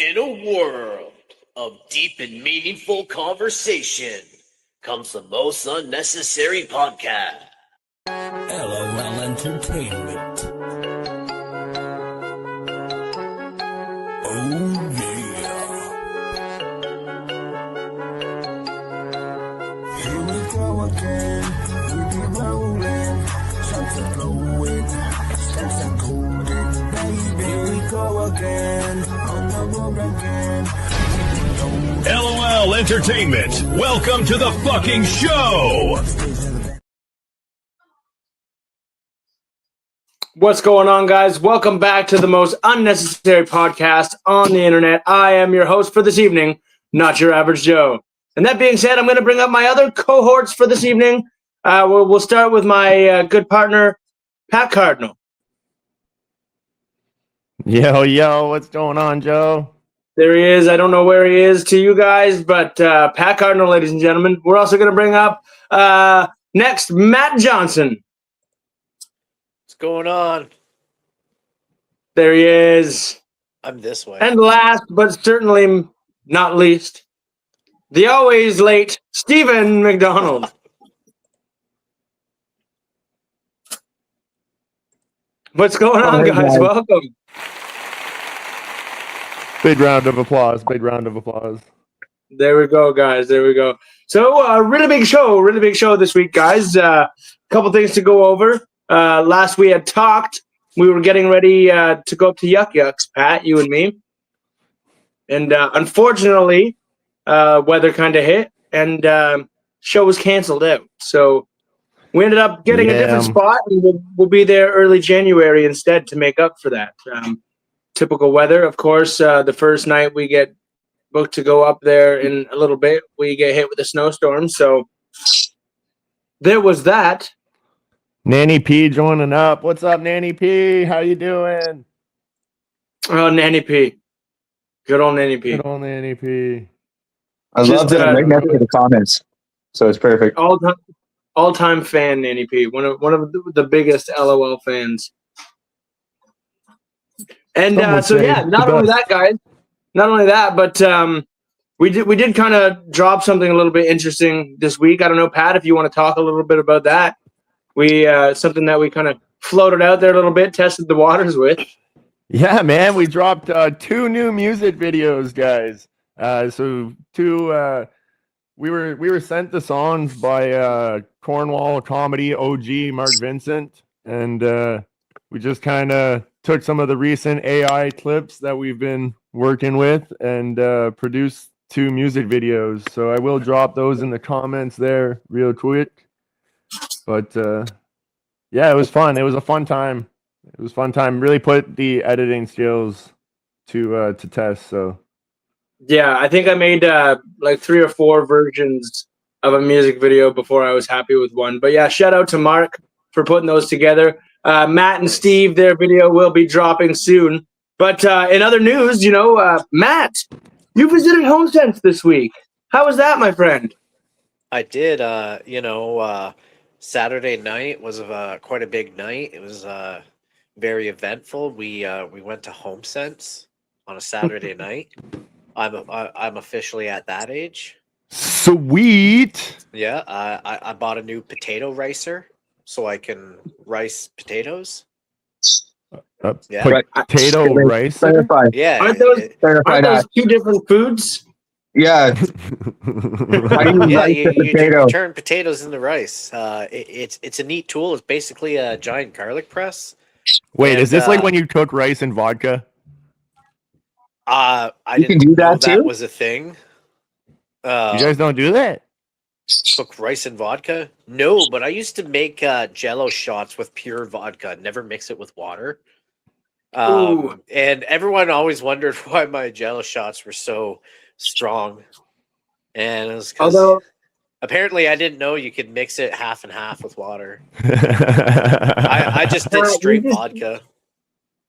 In a world of deep and meaningful conversation comes the most unnecessary podcast. LOL Entertainment. Oh yeah. Here we go again. We be rolling. Shots are blowing. Stacks are golden. Baby, here we go again. On the road again. LOL Entertainment. Welcome to the fucking show. What's going on, guys? Welcome back to the most unnecessary podcast on the internet. I am your host for this evening, Not Your Average Joe. And that being said, I'm going to bring up my other cohorts for this evening. We'll start with my good partner, Pat Cardinal. Yo, what's going on, Joe? There he is. I don't know where he is to you guys, but Pat Cardinal, ladies and gentlemen. We're also going to bring up next, Matt Johnson. What's going on? There he is. I'm this way. And last, but certainly not least, the always late Stephen McDonald. What's going on, guys? Welcome. Big round of applause. Big round of applause. There we go, guys. There we go. So, really big show this week, guys. Couple things to go over. Last we had talked, we were getting ready to go up to Yuck Yucks, Pat, you and me. And unfortunately, weather kind of hit, and show was canceled out. So we ended up getting a different spot, and we'll be there early January instead to make up for that. Typical weather, of course. The first night we get booked to go up there in a little bit, we get hit with a snowstorm. So there was that. Nanny P joining up. What's up, Nanny P? How you doing? Oh, Nanny P. Good old Nanny P. Good old Nanny P. I love that I'm right next to the comments, so it's perfect. All-time fan, Nanny P. One of the biggest LOL fans. And not only that, guys. Not only that, but we did kind of drop something a little bit interesting this week. I don't know, Pat, if you want to talk a little bit about that. We something that we kind of floated out there a little bit, tested the waters with. Yeah, man, we dropped 2 new music videos, guys. We were sent the songs by Cornwall comedy OG Mark Vincent, and we just kind of took some of the recent AI clips that we've been working with and produced 2 music videos. So I will drop those in the comments there real quick. But yeah, it was fun. It was a fun time. Really put the editing skills to test. So yeah, I think I made like 3 or 4 versions of a music video before I was happy with one. But yeah, shout out to Mark for putting those together. Matt and Steve, their video will be dropping soon. But in other news, Matt, you visited HomeSense this week. How was that, my friend? I did. Saturday night was quite a big night. It was very eventful. We went to HomeSense on a Saturday night. I'm officially at that age. Sweet. Yeah, I bought a new potato ricer so I can rice potatoes. Yeah, potato rice. Clarify. Yeah, Aren't those 2 different foods? Yeah. You turn potatoes into rice. It's a neat tool. It's basically a giant garlic press. Wait, is this like when you cook rice and vodka? I You can do that too? That was a thing. You guys don't do that? Cook rice and vodka? No, but I used to make Jello shots with pure vodka. Never mix it with water. And everyone always wondered why my Jello shots were so strong, and it was because apparently I didn't know you could mix it half and half with water. I just did straight vodka.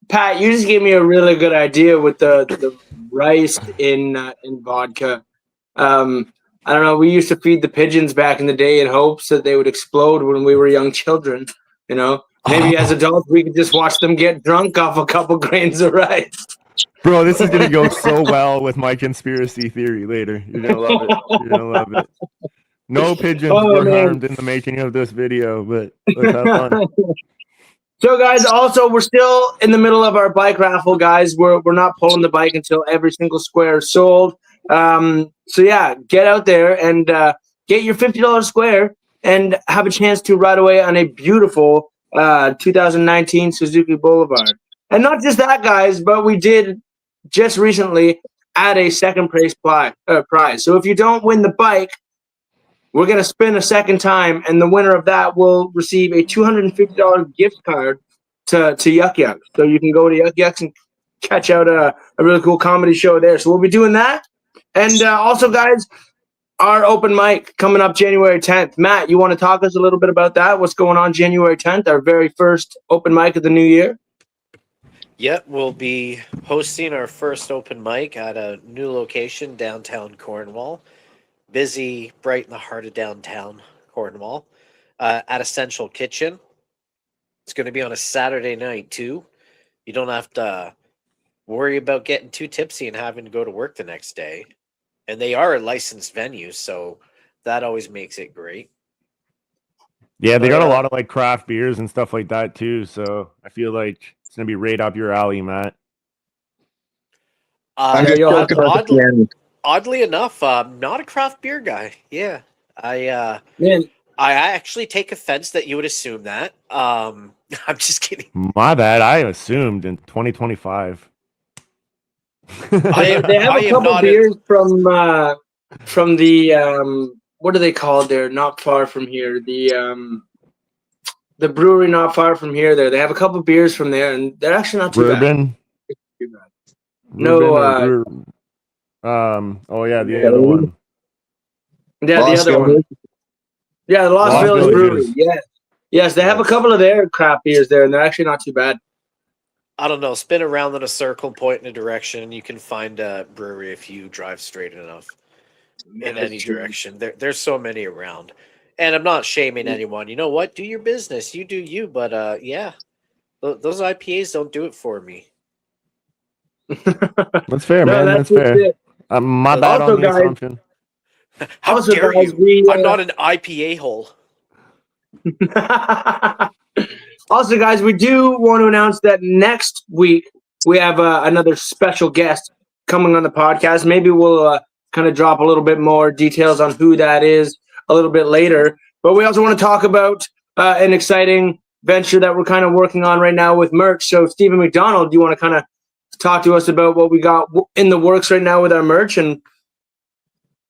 Pat, you just gave me a really good idea with the rice in vodka. I don't know. We used to feed the pigeons back in the day in hopes that they would explode when we were young children. Maybe as adults we could just watch them get drunk off a couple grains of rice. Bro, this is gonna go so well with my conspiracy theory later. You're gonna love it. You're gonna love it. No pigeons were harmed in the making of this video, but let's have fun. So, guys, also, we're still in the middle of our bike raffle, guys. We're not pulling the bike until every single square is sold. So, yeah, get out there and get your $50 square and have a chance to ride away on a beautiful 2019 Suzuki Boulevard. And not just that, guys, but we did just recently add a second prize. So if you don't win the bike, we're going to spin a second time, and the winner of that will receive a $250 gift card to Yuck Yucks. So you can go to Yuck Yucks and catch out a really cool comedy show there. So we'll be doing that. And also, guys, our open mic coming up January 10th. Matt, you want to talk us a little bit about that? What's going on January 10th, our very first open mic of the new year? Yep, we'll be hosting our first open mic at a new location downtown Cornwall. Busy, right in the heart of downtown Cornwall, at Essential Kitchen. It's going to be on a Saturday night too. You don't have to worry about getting too tipsy and having to go to work the next day. And they are a licensed venue, so that always makes it great. Yeah, they got a lot of like craft beers and stuff like that too. So I feel like it's gonna be right up your alley, Matt. Oddly enough, not a craft beer guy. Yeah, I actually take offense that you would assume that. I'm just kidding. My bad. I assumed in 2025. They have a couple beers from the what are they called there? Not far from here. The brewery not far from here. There, they have a couple beers from there, and they're actually not too bad. No. Oh yeah, the other one. Yeah, Lost the other one. Yeah, the Lost Village Brewery. Yes, they have a couple of their craft beers there, and they're actually not too bad. I don't know. Spin around in a circle, point in a direction, and you can find a brewery if you drive straight enough in any direction. There's so many around, and I'm not shaming anyone. You know what? Do your business. You do you. But yeah, those IPAs don't do it for me. That's fair, man. That's fair. My bad on the assumption. How dare you? I'm not an IPA hole. Also, guys, we do want to announce that next week we have another special guest coming on the podcast. Maybe we'll kind of drop a little bit more details on who that is a little bit later. But we also want to talk about an exciting venture that we're kind of working on right now with merch. So, Stephen McDonald, do you want to kind of talk to us about what we got in the works right now with our merch? And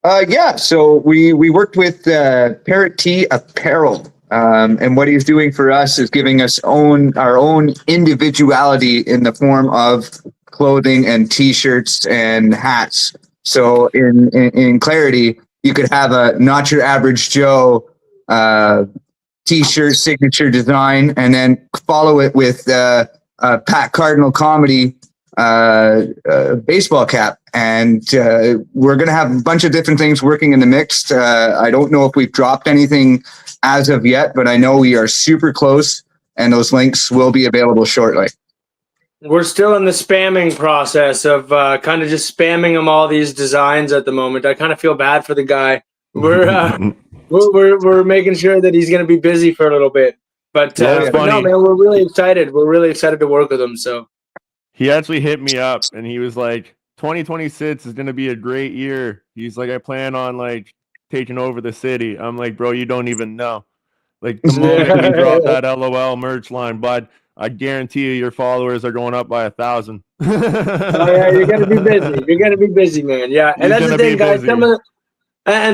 yeah, so we worked with Parrot T Apparel, and what he's doing for us is giving us our own individuality in the form of clothing and T-shirts and hats. So in clarity, you could have a not your average Joe T-shirt signature design, and then follow it with Pat Cardinal Comedy baseball cap, and we're going to have a bunch of different things working in the mix. I don't know if we've dropped anything as of yet, but I know we are super close, and those links will be available shortly. We're still in the spamming process of kind of just spamming him all these designs at the moment. I kind of feel bad for the guy. We're making sure that he's going to be busy for a little bit, but no, man, we're really excited. We're really excited to work with him. So. He actually hit me up and he was like, 2026 is going to be a great year. He's like, I plan on like taking over the city. I'm like, bro, you don't even know. Like the moment you drop that LOL merch line, bud, I guarantee you your followers are going up by 1,000. Oh yeah, you're going to be busy. You're going to be busy, man. Yeah. And that's the thing, guys.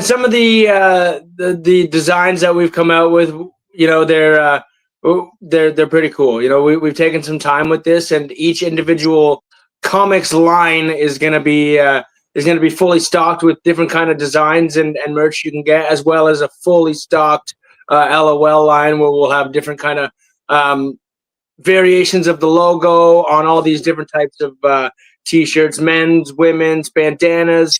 Some of the designs that we've come out with, you know, they're pretty cool. You know, we've taken some time with this, and each individual comics line is going to be fully stocked with different kind of designs and merch you can get, as well as a fully stocked LOL line where we'll have different kind of variations of the logo on all these different types of T-shirts, men's, women's, bandanas,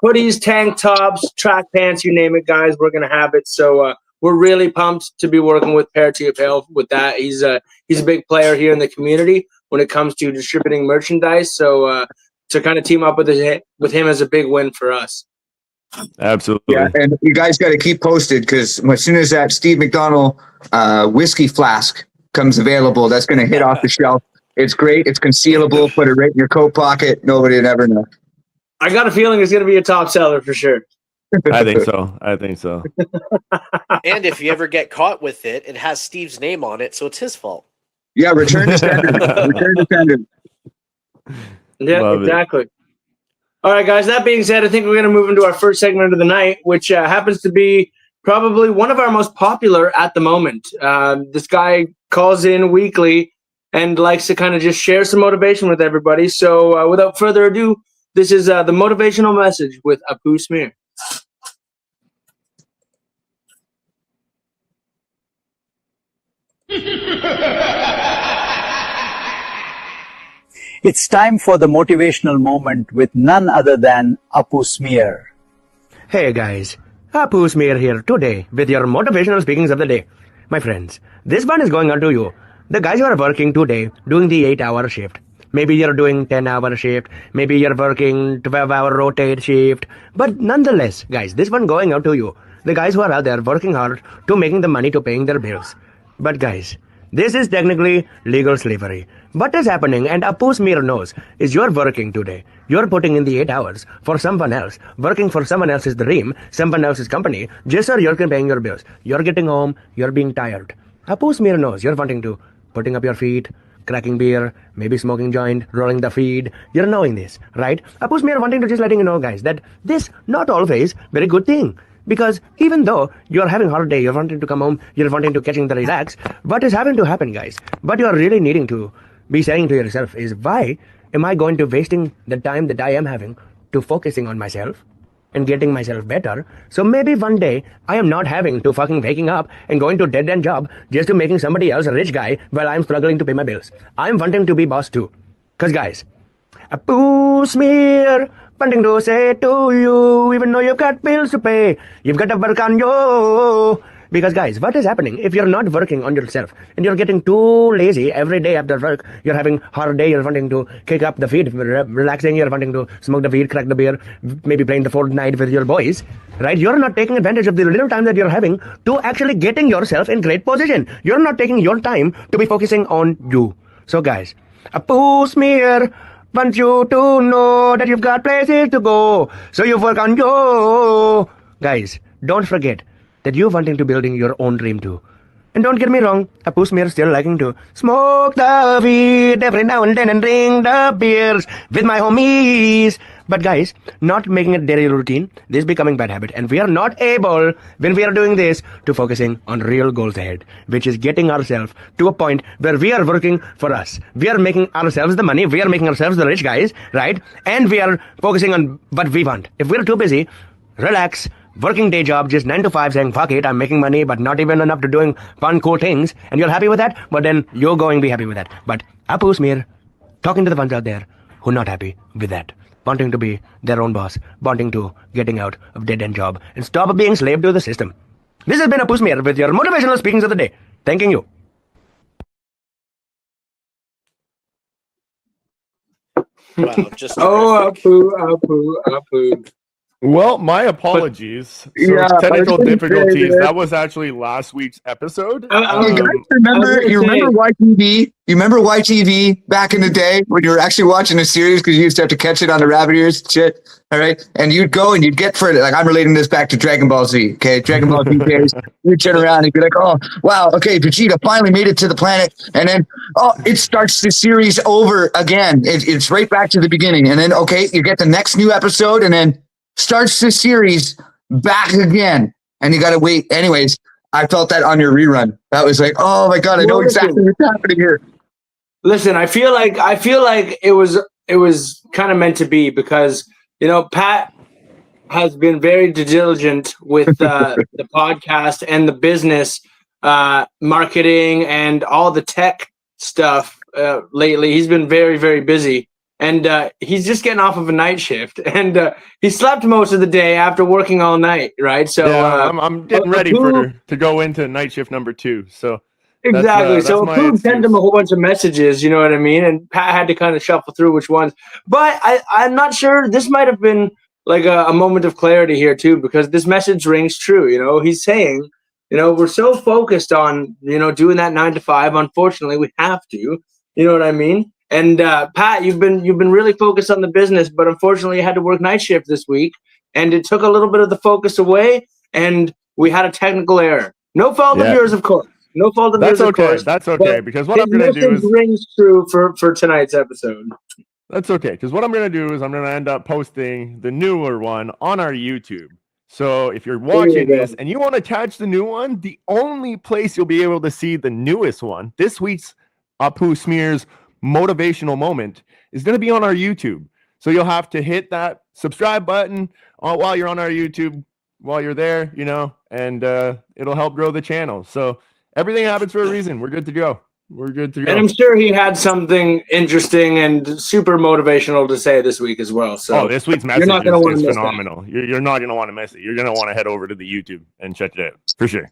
hoodies, tank tops, track pants, you name it, guys. We're going to have it. So we're really pumped to be working with Parrot T Apparel with that. He's a big player here in the community. when it comes to distributing merchandise. So to kind of team up with him is a big win for us. Absolutely. Yeah, and you guys got to keep posted because as soon as that Steve McDonald whiskey flask comes available, that's going to hit off the shelf. It's great. It's concealable. Put it right in your coat pocket. Nobody would ever know. I got a feeling it's going to be a top seller for sure. I think so. And if you ever get caught with it, it has Steve's name on it, so it's his fault. Yeah, return to standard. Return to standard. Yeah, Love it. exactly. All right, guys. That being said, I think we're going to move into our first segment of the night, which happens to be probably one of our most popular at the moment. This guy calls in weekly and likes to kind of just share some motivation with everybody. So without further ado, this is the motivational message with Apu Smear. It's time for the motivational moment with none other than Apu Smear. Hey guys, Apu Smear here today with your motivational speakings of the day. My friends, this one is going on to you. The guys who are working today, doing the 8-hour shift. Maybe you're doing 10-hour shift, maybe you're working 12-hour rotate shift. But nonetheless, guys, this one going out to you. The guys who are out there working hard to making the money to paying their bills. But guys, this is technically legal slavery. What is happening, and Apu Smear knows, is you're working today. You're putting in the 8 hours for someone else, working for someone else's dream, someone else's company, just so you're paying your bills. You're getting home, you're being tired. Apu Smear knows you're wanting to putting up your feet, cracking beer, maybe smoking joint, rolling the feed. You're knowing this, right? Apu Smear wanting to just letting you know, guys, that this not always very good thing. Because even though you're having holiday, you're wanting to come home, you're wanting to catching the relax, what is having to happen, guys? What you're really needing to be saying to yourself is, why am I going to wasting the time that I am having to focusing on myself and getting myself better? So maybe one day I am not having to fucking waking up and going to dead end job just to making somebody else a rich guy while I'm struggling to pay my bills. I'm wanting to be boss too. Cause guys, Apu Smear wanting to say to you, even though you've got bills to pay, you've got to work on you. Because guys, what is happening if you're not working on yourself and you're getting too lazy every day after work? You're having hard day, you're wanting to kick up the feet, relaxing, you're wanting to smoke the weed, crack the beer, maybe playing the Fortnite with your boys, right? You're not taking advantage of the little time that you're having to actually getting yourself in great position. You're not taking your time to be focusing on you. So guys, Apu Smear want you to know that you've got places to go, so you work on you. Guys, don't forget that you're wanting to building your own dream too. And don't get me wrong, Apu Smear still liking to smoke the weed every now and then and drink the beers with my homies. But guys, not making it daily routine, this becoming bad habit. And we are not able, when we are doing this, to focusing on real goals ahead, which is getting ourselves to a point where we are working for us. We are making ourselves the money, we are making ourselves the rich guys, right? And we are focusing on what we want. If we're too busy, relax, working day job, just 9 to 5, saying, fuck it, I'm making money, but not even enough to doing fun, cool things, and you're happy with that, but then you're going to be happy with that. But Apu Smear, talking to the ones out there who are not happy with that, wanting to be their own boss, wanting to getting out of dead-end job, and stop being slave to the system. This has been Apu Smear with your motivational speakings of the day. Thanking you. Wow, just Oh, terrific. Apu. Well, my apologies. So Yeah, technical I was gonna say, difficulties. man. That was actually last week's episode. You guys remember? You remember YTV? You remember YTV back in the day when you were actually watching a series because you used to have to catch it on the rabbit ears, shit. All right, and you'd go and you'd get for it. Like I'm relating this back to Dragon Ball Z. Okay, Dragon Ball Z days. You'd turn around and be like, "Oh, wow, okay, Vegeta finally made it to the planet," and then it starts the series over again. It's right back to the beginning, and then okay, you get the next new episode, and then starts the series back again, and you got to wait. Anyways, I felt that on your rerun. That was like, oh my god, I know exactly what's happening here. Listen, I feel like it was kind of meant to be because Pat has been very diligent with the podcast and the business marketing and all the tech stuff lately. He's been very, very busy. And he's just getting off of a night shift, and he slept most of the day after working all night, right? So yeah, I'm getting ready to go into night shift number 2. So Exactly. That's So my Apu sent excuse. him a whole bunch of messages, you know what I mean? And Pat had to kind of shuffle through which ones. But I'm not sure. This might have been like a moment of clarity here too, because this message rings true. You know, he's saying, you know, we're so focused on, you know, doing that 9 to 5. Unfortunately, we have to. You know what I mean? And Pat, you've been really focused on the business, but unfortunately, you had to work night shift this week, and it took a little bit of the focus away, and we had a technical error. No fault of Yeah. yours, of course. No fault of That's yours, of okay. course. That's okay. But Because what I'm his gonna do message is rings true for tonight's episode. that's okay. Because what I'm gonna do is I'm gonna end up posting the newer one on our YouTube. So if you're watching go. this and you want to catch the new one, the only place you'll be able to see the newest one, this week's Apu Smears motivational moment, is going to be on our YouTube. So you'll have to hit that subscribe button while you're on our YouTube, while you're there, you know, and it'll help grow the channel. So everything happens for a reason. We're good to go. We're good to go. And I'm sure he had something interesting and super motivational to say this week as well. So this week's you're message not gonna wanna is miss that. phenomenal. You're not going to want to miss it. You're going to want to head over to the YouTube and check it out for sure.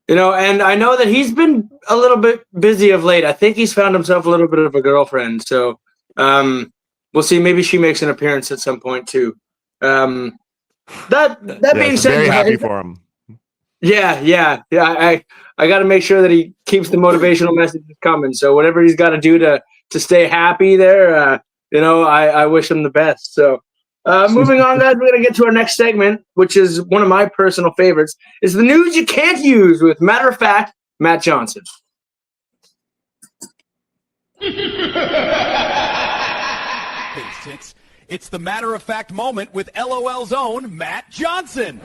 You know, and I know that he's been a little bit busy of late. I think he's found himself a little bit of a girlfriend. So we'll see. Maybe she makes an appearance at some point too. That being said, very happy guys, for him. Yeah. I got to make sure that he keeps the motivational messages coming. So whatever he's got to do to stay happy there, you know, I wish him the best. So moving on, guys, we're gonna get to our next segment, which is one of my personal favorites. Is the news you can't use with matter of fact Matt Johnson. It's the matter of fact moment with LOL's own Matt Johnson.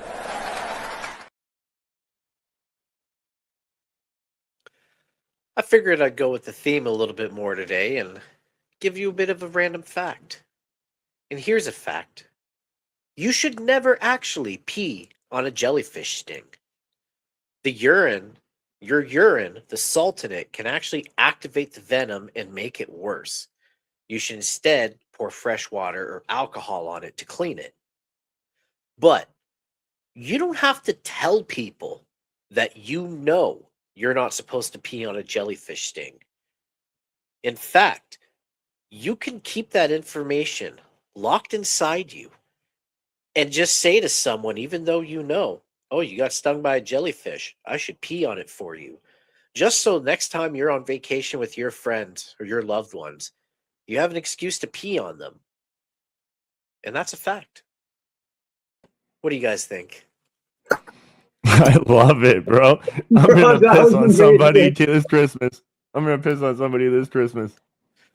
I figured I'd go with the theme a little bit more today and give you a bit of a random fact. And here's a fact. You should never actually pee on a jellyfish sting. Your urine, the salt in it, can actually activate the venom and make it worse. You should instead pour fresh water or alcohol on it to clean it. But you don't have to tell people that you know you're not supposed to pee on a jellyfish sting. In fact, you can keep that information locked inside you and just say to someone, even though you know, oh, you got stung by a jellyfish, I should pee on it for you. Just so next time you're on vacation with your friends or your loved ones, you have an excuse to pee on them. And that's a fact. What do you guys think? I love it, bro. I'm gonna piss on somebody this Christmas.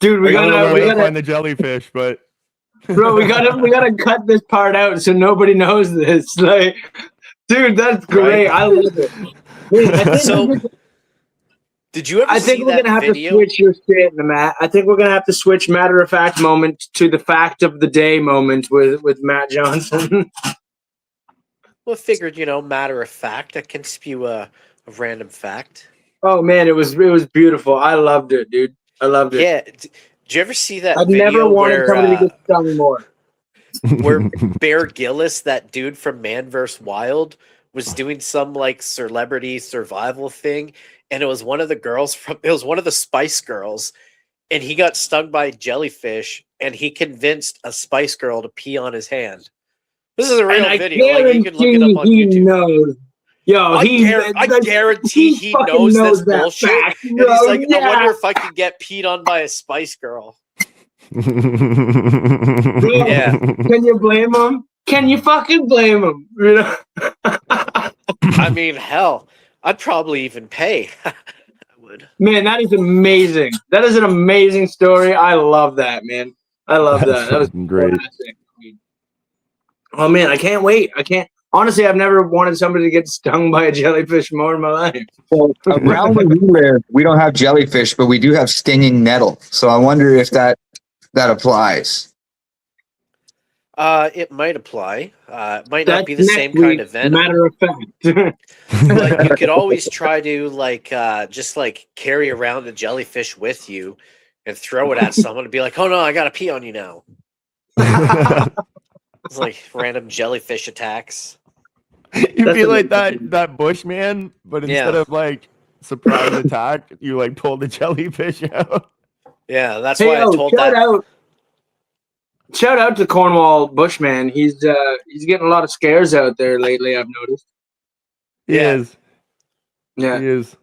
Dude, we gotta find the jellyfish, but bro, we gotta cut this part out so nobody knows this. Like, dude, that's great. Right. I love it. Wait, Did you ever I think see we're that gonna have video? to switch your shit, Matt. I think we're gonna have to switch matter of fact moment to the fact of the day moment with Matt Johnson. Well, figured, matter of fact, I can spew a random fact. Oh man, it was beautiful. I loved it, dude. I loved it. Yeah. Did you ever see that I've video never wanted somebody to get stung more. where Bear Gillis, that dude from Man vs. Wild, was doing some like celebrity survival thing, and it was one of the Spice Girls, and he got stung by a jellyfish, and he convinced a Spice Girl to pee on his hand. This is a real video. Like, you can look it up on YouTube. Knows. Yo, I guarantee he knows this bullshit. Fact, And bro. he's like, Yeah. I wonder if I could get peed on by a Spice Girl. Bro, Yeah. Can you blame him? Can you fucking blame him? You know? I mean, hell, I'd probably even pay. I would. Man, that is amazing. That is an amazing story. I love that, man. I love that. That was great. fantastic. Oh man, I can't wait. Honestly, I've never wanted somebody to get stung by a jellyfish more in my life. Well, around where we live, we don't have jellyfish, but we do have stinging nettle. So I wonder if that applies. It might apply. It might not be the same kind of venom. Matter of fact. But you could always try to just carry around a jellyfish with you and throw it at someone and be like, "Oh no, I gotta pee on you now." It's like random jellyfish attacks. You'd be like that Bushman, but instead of surprise attack, you like pulled the jellyfish out. Yeah, that's Hey, why I told shout that. out. Shout out to Cornwall Bushman. He's getting a lot of scares out there lately, I've noticed. He Yeah. is. Yeah. He is.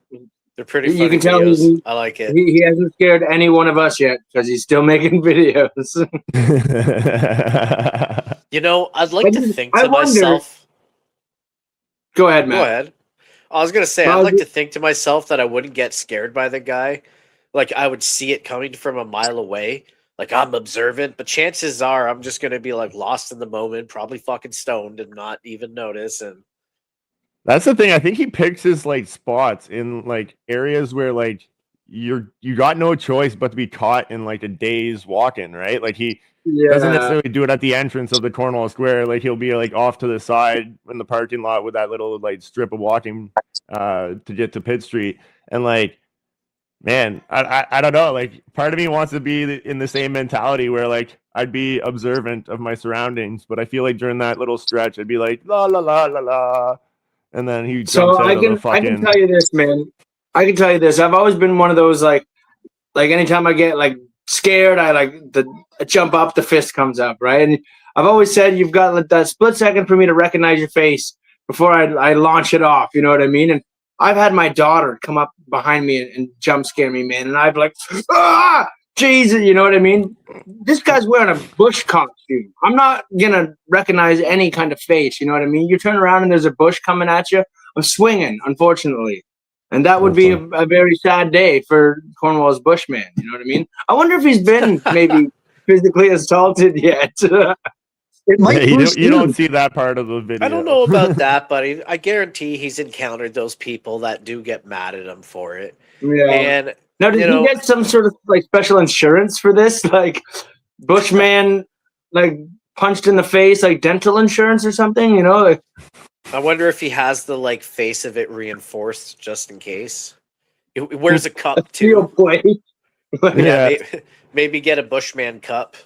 They're pretty You funny can tell videos. I like it. he hasn't scared any one of us yet because he's still making videos. You know, I'd like to think I to wonder- myself. Go ahead, Matt. Go ahead. I was gonna say, Well, I'd like you- to think to myself that I wouldn't get scared by the guy. Like I would see it coming from a mile away. Like I'm observant, but chances are I'm just gonna be like lost in the moment, probably fucking stoned and not even notice. And That's the thing. I think he picks his like spots in like areas where like you got no choice but to be caught in like a day's walking, right? Like he doesn't necessarily do it at the entrance of the Cornwall Square. Like he'll be like off to the side in the parking lot with that little like strip of walking to get to Pitt Street. And like, man, I don't know. Like part of me wants to be in the same mentality where like I'd be observant of my surroundings, but I feel like during that little stretch, I'd be like la la la la la, and then he jumps So out I of the can fucking. tell you this, man. I can tell you this. I've always been one of those like anytime I get like scared, I jump up, the fist comes up, right? And I've always said you've got like, that split second for me to recognize your face before I launch it off. You know what I mean? And I've had my daughter come up behind me and jump scare me, man. And I've like, ah, Jesus, you know what I mean? This guy's wearing a bush costume. I'm not gonna recognize any kind of face. You know what I mean? You turn around and there's a bush coming at you. I'm swinging, unfortunately. And that would be a very sad day for Cornwall's Bushman. You know what I mean? I wonder if he's been maybe physically assaulted yet. It might Yeah, boost you don't see that part of the video. I don't know about that, buddy. I guarantee he's encountered those people that do get mad at him for it. Yeah. And Now, did you he know- get some sort of like special insurance for this? Like Bushman, like punched in the face, like dental insurance or something? You know, like, I wonder if he has the like face of it reinforced just in case. He wears a cup steel too. plate. Yeah. Maybe get a Bushman cup.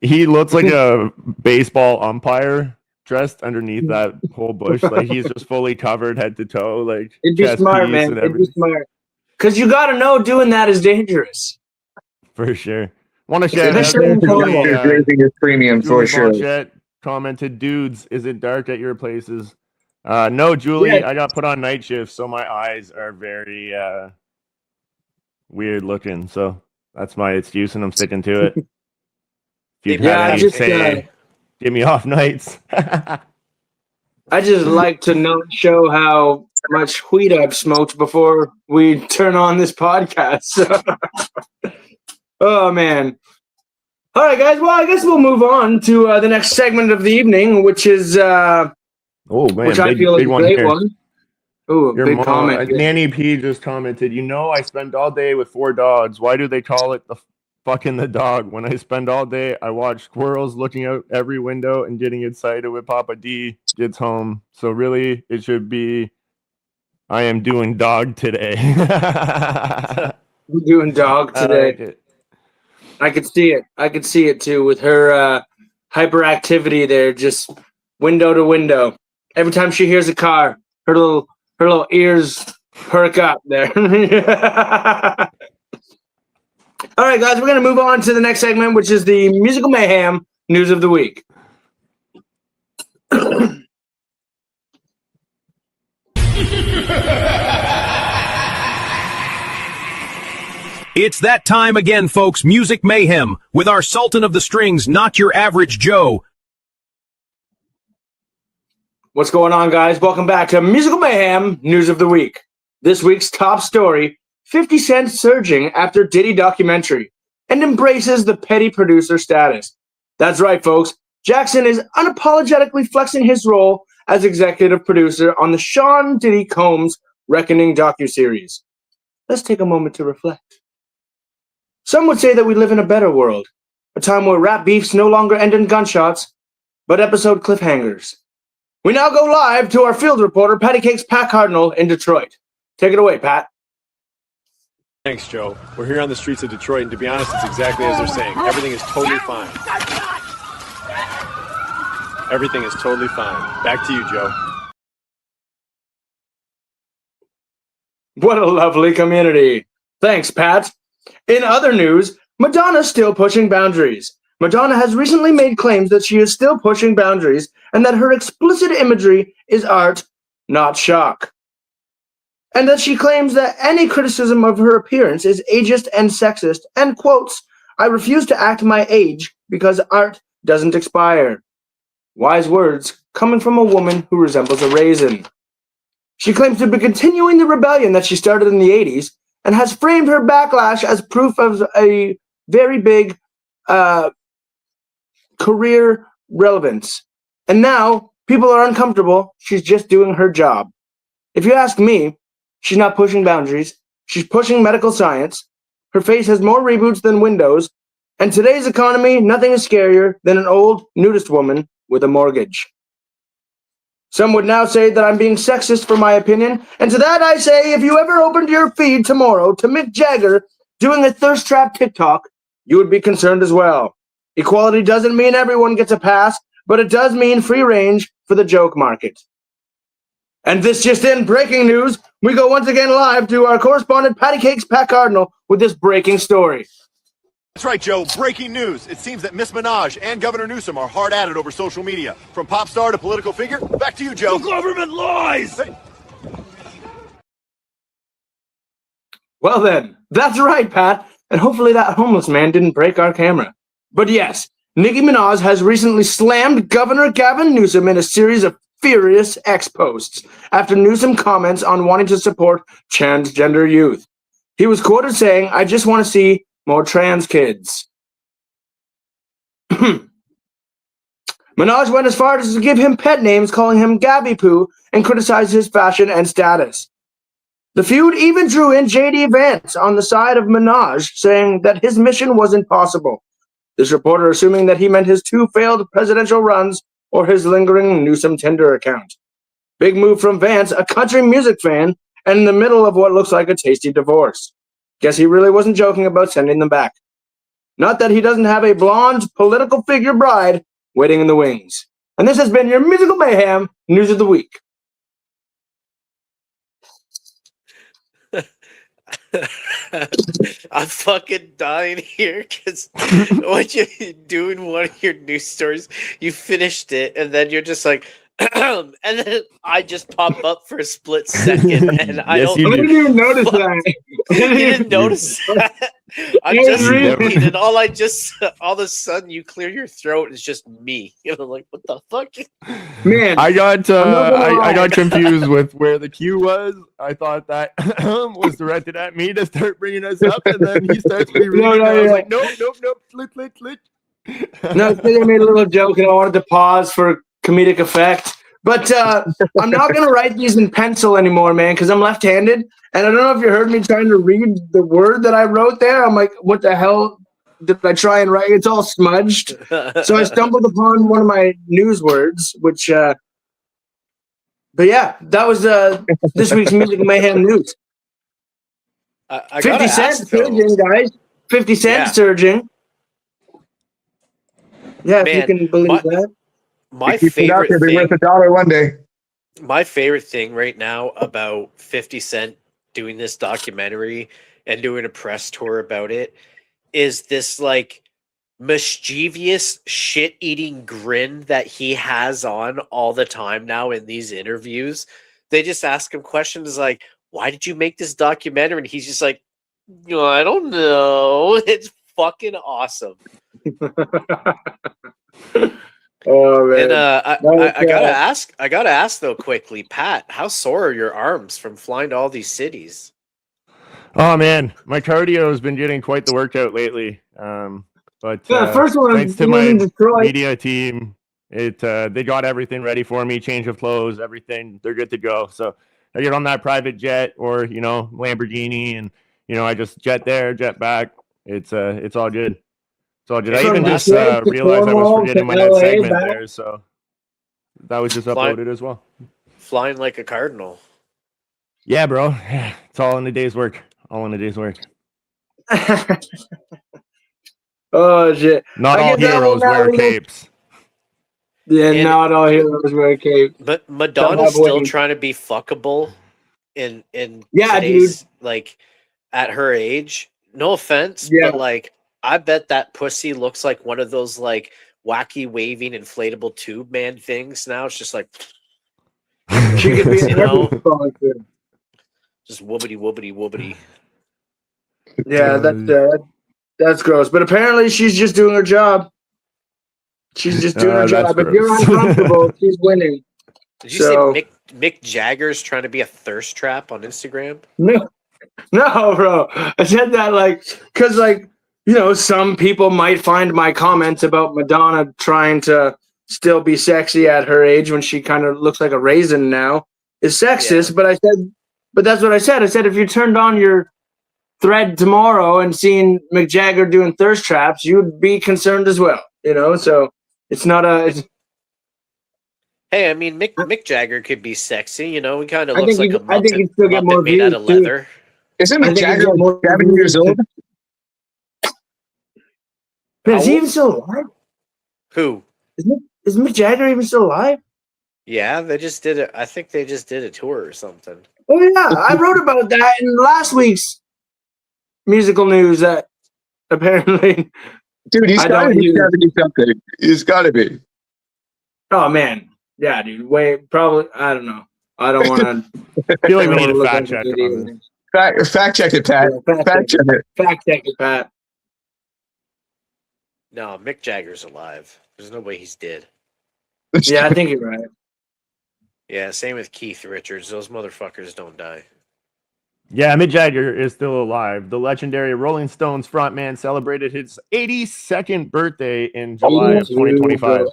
He looks like a baseball umpire dressed underneath that whole bush. Like he's just fully covered head to toe. Like It'd be chest smart, piece man. and It'd be everything. smart. Because you got to know doing that is dangerous. For sure. Want to shout out Especially in to Cornwall. He's raising his premium for Julie sure. Bonchette commented, dudes, is it dark at your places? No, Julie, Yeah. I got put on night shift, so my eyes are very weird looking. So that's my excuse, and I'm sticking to it. If you'd Yeah, have I any just, say, give me off nights. I just like to show how much weed I've smoked before we turn on this podcast. Oh, man. All right, guys. Well, I guess we'll move on to the next segment of the evening, which is Oh man, which I feel is a great one. Ooh, Your big mom, comment. Nanny P just commented, I spend all day with 4 dogs. Why do they call it the fucking the dog? When I spend all day, I watch squirrels looking out every window and getting excited when Papa D gets home. So really, it should be, I am doing dog today. We're doing dog I today. like it. I could see it. I could see it too with her hyperactivity there, just window to window. Every time she hears a car, her little ears perk up there. All right, guys, we're gonna move on to the next segment, which is the Musical Mayhem News of the Week. It's that time again, folks. Music Mayhem with our Sultan of the Strings, Not Your Average Joe. What's going on, guys? Welcome back to Musical Mayhem News of the Week. This week's top story, 50 Cent surging after Diddy documentary and embraces the petty producer status. That's right, folks. Jackson is unapologetically flexing his role as executive producer on the Sean Diddy Combs Reckoning docuseries. Let's take a moment to reflect. Some would say that we live in a better world, a time where rap beefs no longer end in gunshots, but episode cliffhangers. We now go live to our field reporter, Patty Cake's Pat Cardinal in Detroit. Take it away, Pat. Thanks, Joe. We're here on the streets of Detroit, and to be honest, it's exactly as they're saying. Everything is totally fine. Everything is totally fine. Back to you, Joe. What a lovely community. Thanks, Pat. In other news, Madonna's still pushing boundaries. Madonna has recently made claims that she is still pushing boundaries and that her explicit imagery is art, not shock. And that she claims that any criticism of her appearance is ageist and sexist, and quotes, "I refuse to act my age because art doesn't expire." Wise words coming from a woman who resembles a raisin. She claims to be continuing the rebellion that she started in the 80s and has framed her backlash as proof of a very big career relevance. And now people are uncomfortable. She's just doing her job. If you ask me, she's not pushing boundaries. She's pushing medical science. Her face has more reboots than Windows. And today's economy, nothing is scarier than an old nudist woman with a mortgage. Some would now say that I'm being sexist for my opinion, and to that I say, if you ever opened your feed tomorrow to Mick Jagger doing a thirst trap TikTok, you would be concerned as well. Equality doesn't mean everyone gets a pass, but it does mean free range for the joke market. And this just in, breaking news, we go once again live to our correspondent Patty Cakes Pat Cardinal with this breaking story. That's right, Joe. Breaking news. It seems that Miss Minaj and Governor Newsom are hard at it over social media. From pop star to political figure. Back to you, Joe. The government lies! Hey. Well then, that's right, Pat. And hopefully that homeless man didn't break our camera. But yes, Nicki Minaj has recently slammed Governor Gavin Newsom in a series of furious X posts after Newsom comments on wanting to support transgender youth. He was quoted saying, "I just want to see more trans kids." Minaj went as far as to give him pet names, calling him Gabby Poo, and criticized his fashion and status. The feud even drew in J.D. Vance on the side of Minaj, saying that his mission was impossible. This reporter assuming that he meant his 2 failed presidential runs or his lingering Newsom Tinder account. Big move from Vance, a country music fan, and in the middle of what looks like a tasty divorce. Guess he really wasn't joking about sending them back. Not that he doesn't have a blonde political figure bride waiting in the wings. And this has been your Musical Mayhem News of the Week. I'm fucking dying here because what you do in one of your news stories, you finished it, and then you're just like, and then I just pop up for a split second, and I Yes, don't. you I didn't even notice that. You didn't notice that. I'm just reading, and all of a sudden you clear your throat, and it's just me. You know, like what the fuck? Man, I got confused with where the cue was. I thought that was directed at me to start bringing us up, and then he starts rereading. I was like, nope, slit. No, I think I made a little joke, and I wanted to pause for comedic effect. But I'm not going to write these in pencil anymore, man, because I'm left-handed. And I don't know if you heard me trying to read the word that I wrote there. I'm like, what the hell did I try and write? It's all smudged. So I stumbled upon one of my news words, which, but yeah, that was this week's Music Mayhem News. I 50 cents surging, guys. 50 cents surging. Yeah, Man, if you can believe that. My Keep it out favorite there, be worth thing. $1 one day. My favorite thing right now about 50 Cent doing this documentary and doing a press tour about it is this like mischievous shit-eating grin that he has on all the time now in these interviews. They just ask him questions like, "Why did you make this documentary?" And he's just like, "I don't know." It's fucking awesome. Oh man! And I gotta ask though quickly, Pat, how sore are your arms from flying to all these cities? Oh man, my cardio has been getting quite the workout lately. But the first one, thanks to my media team, they got everything ready for me, change of clothes, everything. They're good to go. So I get on that private jet or Lamborghini, and I just jet there, jet back. It's all good. It's all good. I even just realized I was forgetting my next segment there, so that was just uploaded as well. Flying like a cardinal. Yeah, bro. It's all in the day's work. All in the day's work. Oh shit! Not all heroes wear capes. Yeah, not all heroes wear capes. But Madonna's still trying to be fuckable in Yeah, today's like at her age. No offense, Yeah. but like I bet that pussy looks like one of those like wacky waving inflatable tube man things. Now it's just like She could be You an know? every sponsor. just whoopity whoopity whoopity. Yeah, that's gross. But apparently, she's just doing her job. She's just doing her That's job. If you're gross. uncomfortable, she's winning. Did you So- say Mick Jagger's trying to be a thirst trap on Instagram? No, bro. I said that like because like some people might find my comments about Madonna trying to still be sexy at her age when she kind of looks like a raisin now is sexist. Yeah. But that's what I said. I said if you turned on your thread tomorrow and seen Mick Jagger doing thirst traps, you'd be concerned as well. So it's not a. Hey, I mean Mick Jagger could be sexy. He kind of I looks think like a I think he'd still get Muppet more made out views, of too. leather. Isn't I Mick think Jagger he's got more 7 years old? Man, is he How even still alive? Who? Is Mick Jagger even still alive? Yeah, they just did it. I think they just did a tour or something. Oh yeah, I wrote about that in last week's musical news. That apparently, Dude, he's I got to don't be use- 70 something. He's got to be. oh man, yeah, dude. Wait, probably. I don't know. I don't want to. I feel like we need a fact check on this. Fact check it, Pat. Fact check it. Fact check it, Pat. No, Mick Jagger's alive. There's no way he's dead. Yeah, I think you're right. Yeah, same with Keith Richards. Those motherfuckers don't die. Yeah, Mick Jagger is still alive. The legendary Rolling Stones frontman celebrated his 82nd birthday in July of 2025.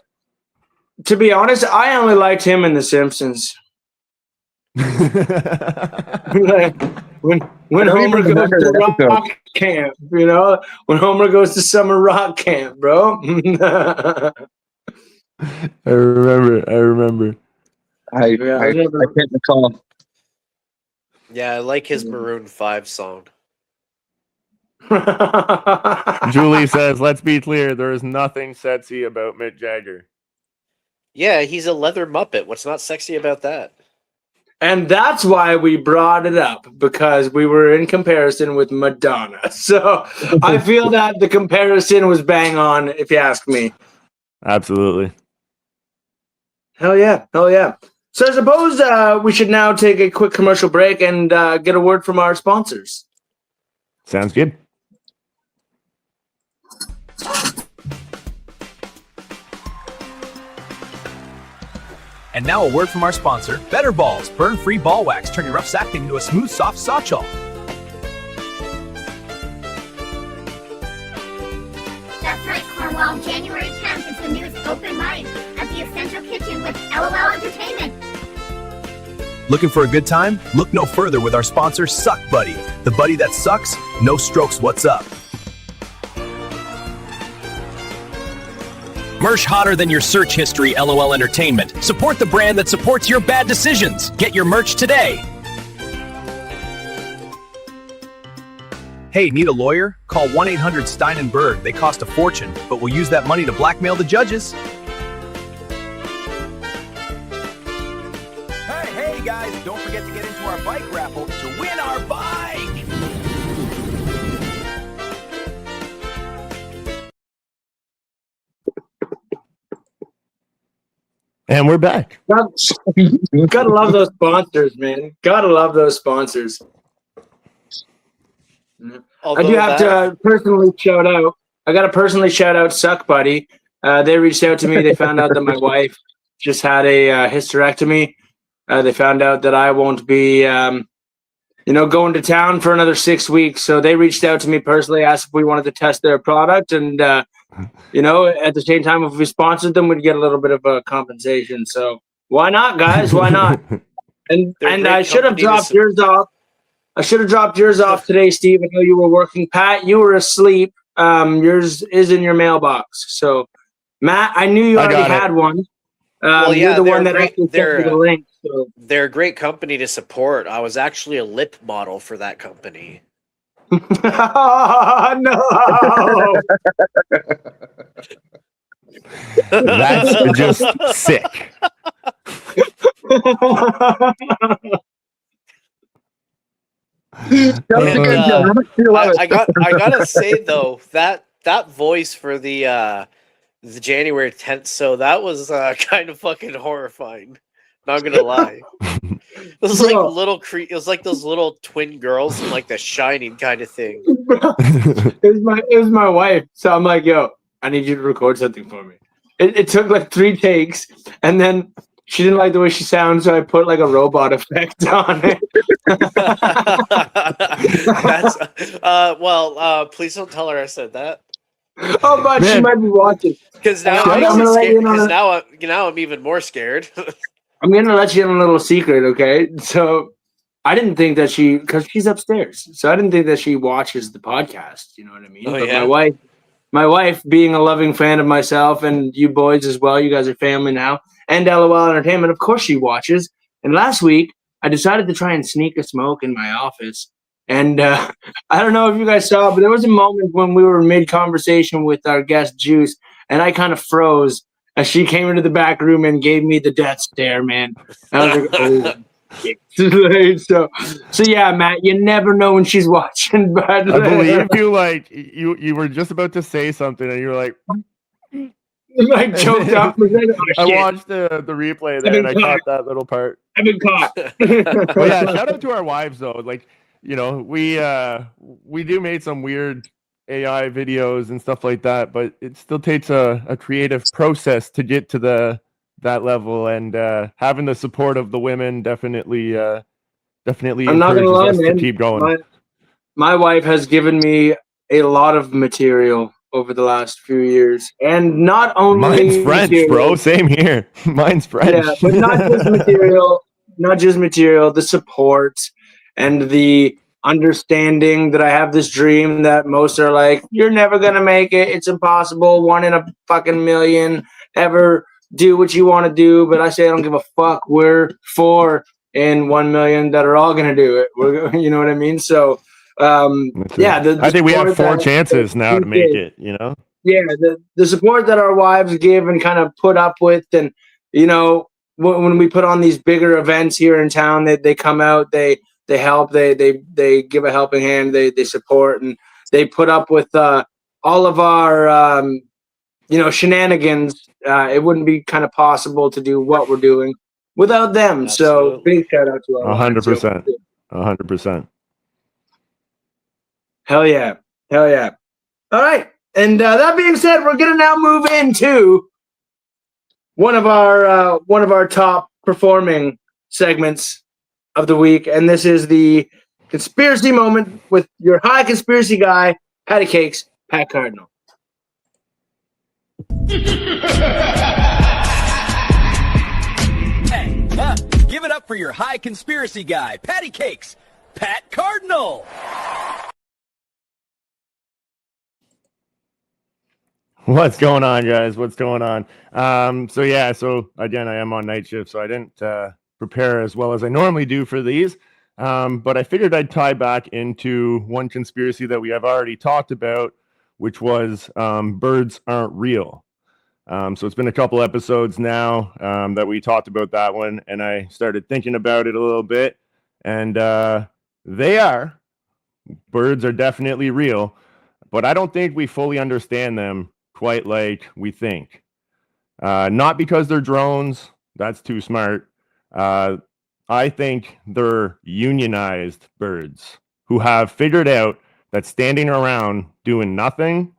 To be honest, I only liked him in The Simpsons. Like, when I don't Homer even goes remember to that episode. rock camp, when Homer goes to summer rock camp, bro. I remember. I can't recall. Yeah, I like his Maroon 5 song. Julie says, let's be clear, there is nothing sexy about Mick Jagger. Yeah, he's a leather Muppet. What's not sexy about that? And that's why we brought it up, because we were in comparison with Madonna. So I feel that the comparison was bang on, if you ask me. Absolutely. Hell yeah. So I suppose we should now take a quick commercial break and get a word from our sponsors. Sounds good. And now a word from our sponsor, Better Balls. Burn-free ball wax. Turn your rough sacking into a smooth, soft satchel. That's right, Cornwall. January 10th is the newest open mic at the Essential Kitchen with LOL Entertainment. Looking for a good time? Look no further with our sponsor, Suck Buddy. The buddy that sucks, no strokes, what's up? Merch hotter than your search history, LOL Entertainment. Support the brand that supports your bad decisions. Get your merch today. Hey, need a lawyer? Call 1-800 Steinberg. They cost a fortune, but we'll use that money to blackmail the judges. Hey guys, don't forget to get into our bike raffle to win our bike! And we're back. Gotta love those sponsors, man. Gotta love those sponsors. I do have to personally shout out. I got to personally shout out Suck Buddy. They reached out to me. They found out that my wife just had a hysterectomy. They found out that I won't be, going to town for another 6 weeks. So they reached out to me personally, asked if we wanted to test their product. And, at the same time, if we sponsored them, we'd get a little bit of a compensation. So why not, guys? Why not? And I should have dropped yours off. I should have dropped yours off today, Steve. I know you were working. Pat, you were asleep. Yours is in your mailbox. So, Matt, I knew you already had one. Well, you're the one that actually sent me the link. So. They're a great company to support. I was actually a lip model for that company. Oh, no. That's just sick. I gotta say though, that voice for the January 10th, so that was kind of fucking horrifying. Not gonna lie. It was like it was like those little twin girls from like The Shining kind of thing. It was my wife. So I'm like, yo, I need you to record something for me. It took like 3 takes, and then she didn't like the way she sounds, so I put like a robot effect on it. Well, please don't tell her I said that. Oh, but she might be watching. Because now I'm even more scared. I'm gonna let you in a little secret, okay? So I didn't think that because she's upstairs, so I didn't think that she watches the podcast. You know what I mean? Oh, But yeah? my wife, being a loving fan of myself and you boys as well, you guys are family now, and LOL Entertainment, of course she watches. And last week, I decided to try and sneak a smoke in my office. And I don't know if you guys saw, but there was a moment when we were mid-conversation with our guest, Juice, and I kind of froze as she came into the back room and gave me the death stare, man. I was like, oh. So yeah, Matt, you never know when she's watching. But I believe you. Like you were just about to say something, and you were like, like choked up. I watched the replay there, and I caught that little part. I've been caught. But yeah, shout out to our wives though. Like, you know, we do make some weird AI videos and stuff like that, but it still takes a creative process to get to that level, and having the support of the women definitely I'm not gonna lie, us man, to keep going. My wife has given me a lot of material over the last few years, and not only mine's French, bro. Same here. Mine's French. Yeah, but not just material, the support and the understanding that I have this dream that most are like, you're never gonna make it, it's impossible, 1 in a fucking million, ever do what you want to do. But I say I don't give a fuck. We're 4 in 1 million that are all gonna do it. You know what I mean? So yeah, I think we have 4 chances now to make it, you know. Yeah, the support that our wives give and kind of put up with, and you know, when we put on these bigger events here in town, they come out, they help, they give a helping hand, they support, and they put up with all of our you know, shenanigans. It wouldn't be kind of possible to do what we're doing without them. Absolutely. So big shout out to our 100%, 100%. Hell yeah, hell yeah. All right, and that being said, we're gonna now move into one of our top performing segments of the week, and this is the conspiracy moment with your high conspiracy guy, Patty Cakes, Pat Cardinal. Hey, give it up for your high conspiracy guy, Patty Cakes, Pat Cardinal. What's going on, guys? What's going on? So again, I am on night shift, so I didn't prepare as well as I normally do for these. But I figured I'd tie back into one conspiracy that we have already talked about, which was birds aren't real. So it's been a couple episodes now that we talked about that one, and I started thinking about it a little bit, and birds are definitely real, but I don't think we fully understand them quite like we think. Not because they're drones, that's too smart. I think they're unionized birds who have figured out that standing around doing nothing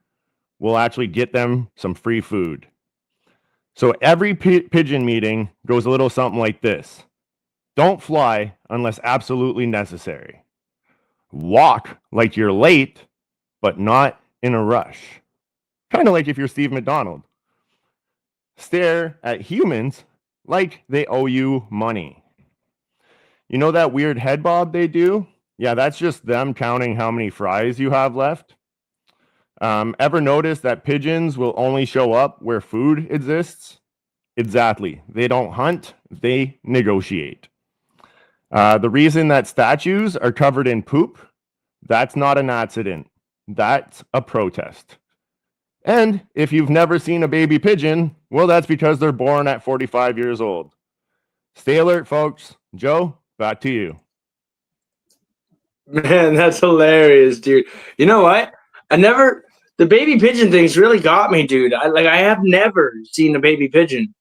will actually get them some free food. So every pigeon meeting goes a little something like this. Don't fly unless absolutely necessary. Walk like you're late, but not in a rush. Kind of like if you're Steve McDonald. Stare at humans like they owe you money. You know that weird head bob they do? Yeah, that's just them counting how many fries you have left. Ever notice that pigeons will only show up where food exists? Exactly. They don't hunt, they negotiate. The reason that statues are covered in poop, that's not an accident. That's a protest. And if you've never seen a baby pigeon, well, that's because they're born at 45 years old. Stay alert, folks. Joe, back to you. Man, that's hilarious, dude. You know what? The baby pigeon thing's really got me, dude. I have never seen a baby pigeon.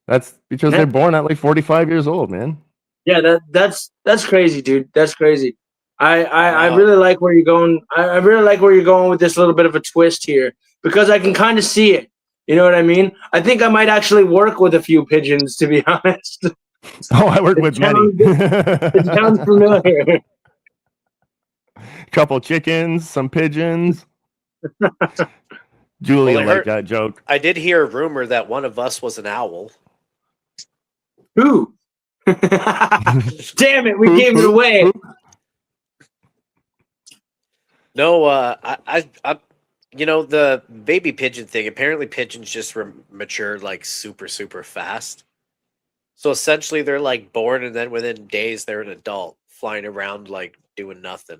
That's because they're born at like 45 years old, man. Yeah, that's crazy, dude. That's crazy. I really like where you're going. I really like where you're going with this little bit of a twist here because I can kind of see it. You know what I mean? I think I might actually work with a few pigeons, to be honest. Oh, I work with many. It sounds familiar. Couple chickens, some pigeons. Julie Well, I liked heard- that joke. I did hear a rumor that one of us was an owl. Who? Damn it, we gave it away. No, I the baby pigeon thing. Apparently, pigeons just mature like super, super fast. So essentially, they're like born, and then within days, they're an adult flying around like doing nothing.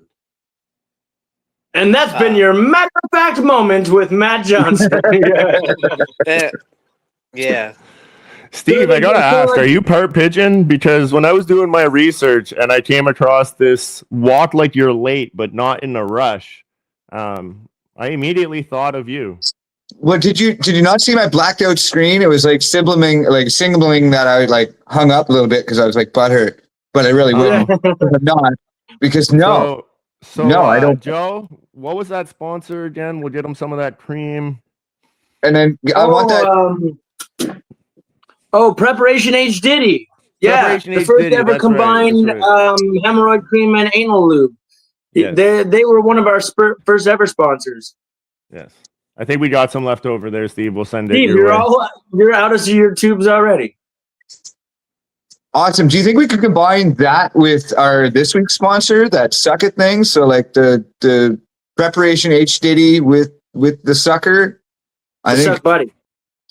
And that's been your matter of fact moment with Matt Johnson. Yeah. Steve, I gotta ask, are you part pigeon? Because when I was doing my research and I came across this walk like you're late, but not in a rush, I immediately thought of you. Well, did you not see my blacked out screen? It was like signaling that I like hung up a little bit because I was like butthurt, but I really wouldn't. I'm not because no, I don't. Joe, what was that sponsor again? We'll get them some of that cream. And then I want that. Preparation H Diddy. Yeah, Preparation the H first Diddy, ever that's right, combined that's right. hemorrhoid cream and anal lube. Yes. They were one of our first ever sponsors. Yes, I think we got some left over there, Steve. We'll send it Steve, your way. you're out of your tubes already. Awesome. Do you think we could combine that with our this week's sponsor, that Suck It thing? So like the Preparation H Diddy with the sucker. I think Suck Buddy.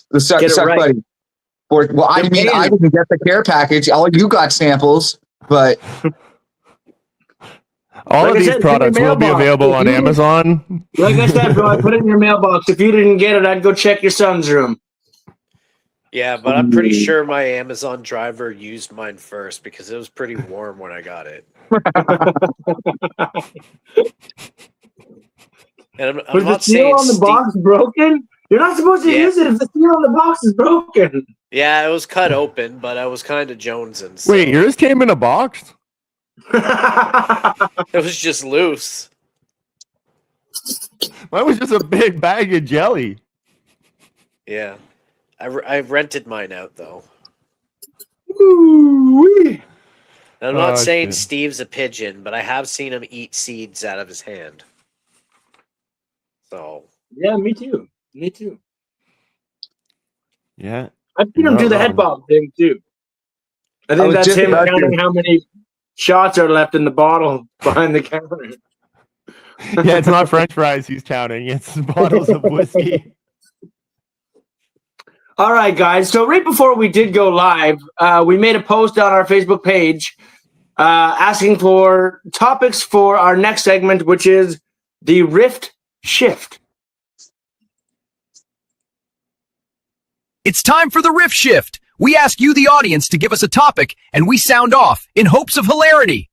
The suck right. buddy. Or well, I mean, I didn't get the care package. All you got samples, but all Like of I these said, products check your will be mailbox. available If on you- Amazon. Like I said, bro, I put it in your mailbox. If you didn't get it, I'd go check your son's room. Yeah, but I'm pretty sure my Amazon driver used mine first because it was pretty warm when I got it. And I'm Was the not seal saying on the box broken? You're not supposed to Yeah. use it if the seal on the box is broken. Yeah, it was cut open, but I was kind of jonesing. So Wait, yours came in a box? it was just loose. Mine was just a big bag of jelly. Yeah, I rented mine out though. Ooh-wee. And I'm not Oh, saying shit. Steve's a pigeon, but I have seen him eat seeds out of his hand. So Yeah, me too. Me too. Yeah. I've seen him Not do the wrong. head bob thing too. I I think was that's just him about to- counting how many shots are left in the bottle behind the counter. Yeah, it's not French fries he's counting. It's bottles of whiskey. All right, guys. So right before we did go live, we made a post on our Facebook page asking for topics for our next segment, which is the Rift Shift. It's time for the Riff Shift. We ask you, the audience, to give us a topic, and we sound off in hopes of hilarity.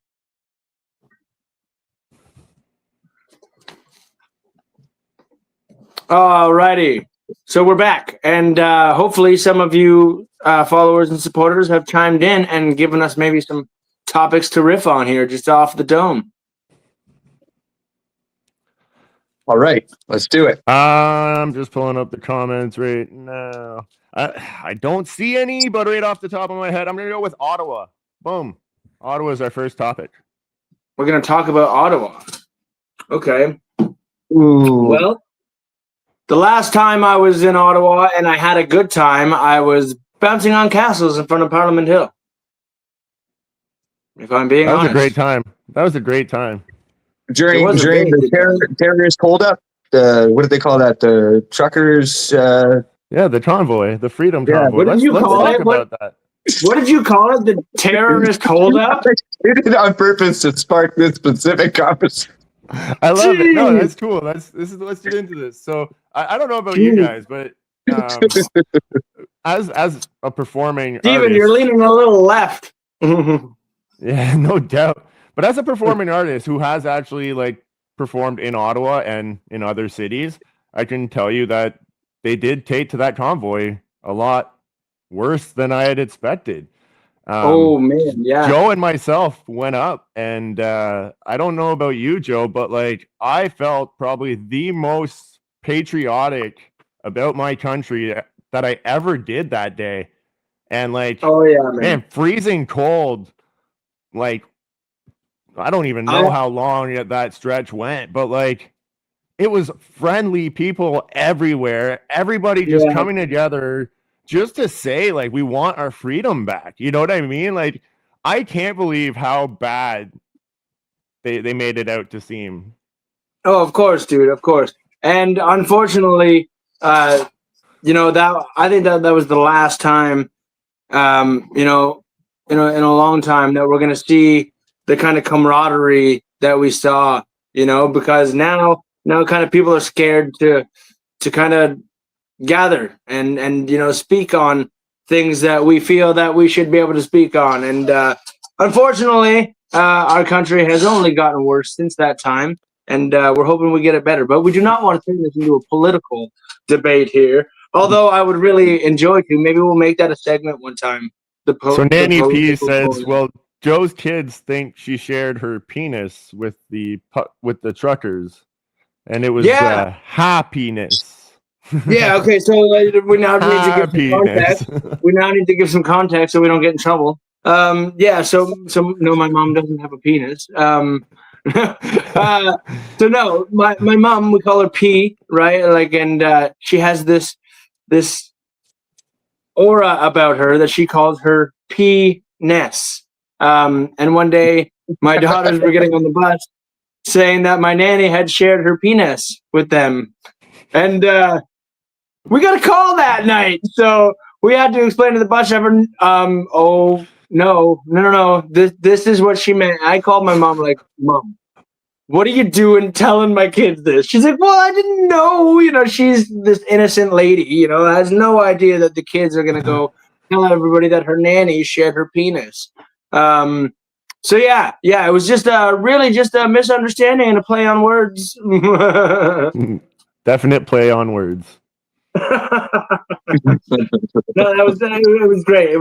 All righty. So we're back, and hopefully some of you followers and supporters have chimed in and given us maybe some topics to riff on here, just off the dome. all right, let's do it. I'm just pulling up the comments right now. I don't see any, but right off the top of my head, I'm going to go with Ottawa. Boom. Ottawa is our first topic. We're going to talk about Ottawa. Okay. Ooh. Well, the last time I was in Ottawa and I had a good time, I was bouncing on castles in front of Parliament Hill. If I'm being That was honest. a great time. That was a great time. during It was a during very the terrorist holdup, what did they call that? The truckers. Yeah, the convoy, the Freedom Yeah, Convoy. what did Let's you call talk it? What- about that. What did you call it? The terrorist holdup? They did it on purpose to spark this specific conversation. I love it. No, Jeez. that's cool. Let's get into this. So I don't know about you Jeez. guys, but as a performing Steven, artist, you're leaning a little left. yeah, no doubt. But as a performing artist who has actually like performed in Ottawa and in other cities, I can tell you that they did take to that convoy a lot worse than I had expected. Oh man, yeah. Joe and myself went up, and I don't know about you, Joe, but like I felt probably the most patriotic about my country that I ever did that day. And like, oh yeah, man, freezing cold. Like, I don't even know how long that stretch went, but like, it was friendly people everywhere. Everybody just coming together just to say, like, we want our freedom back. You know what I mean? Like, I can't believe how bad they made it out to seem. Oh, of course, dude, of course. And unfortunately, you know, that I think that was the last time, you know, in a long time that we're gonna see the kind of camaraderie that we saw. You know, because now kind of people are scared to kind of gather and you know, speak on things that we feel that we should be able to speak on. And unfortunately, our country has only gotten worse since that time, and we're hoping we get it better. But we do not want to turn this into a political debate here. Although I would really enjoy to. Maybe we'll make that a segment one time. So Nanny P says, well, Joe's kids think she shared her penis with the truckers, and it was happiness. Yeah. Okay. So we now need to give some context. We now need to give some context so we don't get in trouble. Yeah. So no, my mom doesn't have a penis. So no, my mom, we call her P, right? Like, and she has this aura about her that she calls her P-ness. And one day my daughters were getting on the bus saying that my nanny had shared her penis with them. And we got a call that night. So we had to explain to the bus driver, oh, no. This is what she meant. I called my mom like, Mom, what are you doing telling my kids this? She's like, well, I didn't know. You know, she's this innocent lady, you know, has no idea that the kids are going to go tell everybody that her nanny shared her penis. So yeah, it was just really just a misunderstanding and a play on words. Definite play on words. No, it was great.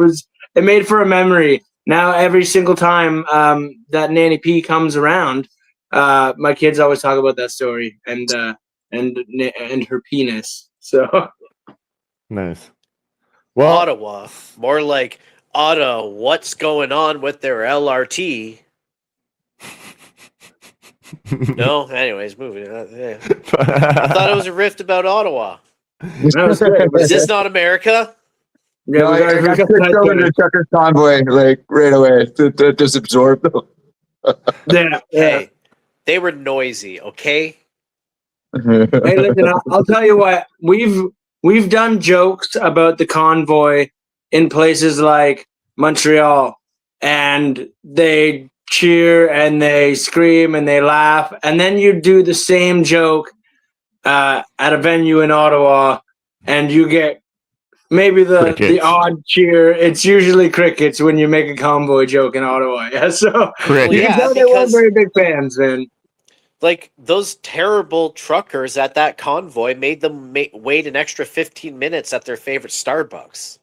It made for a memory. Now every single time that Nanny P comes around, my kids always talk about that story and her penis. So nice. Well, Ottawa, more like Ottawa. What's going on with their LRT? No, anyways, moving. I thought it was a rift about Ottawa. Is this not America? Yeah, no, I got switched over to trucker convoy like right away to just absorb them. Yeah. Hey, they were noisy. Okay. Hey, listen, I'll tell you what. We've done jokes about the convoy in places like Montreal, and they cheer and they scream and they laugh, and then you do the same joke at a venue in Ottawa, and you get maybe the odd cheer. It's usually crickets when you make a convoy joke in Ottawa. Yeah, so you can tell they weren't very big fans, man. Like those terrible truckers at that convoy made them wait an extra 15 minutes at their favorite Starbucks.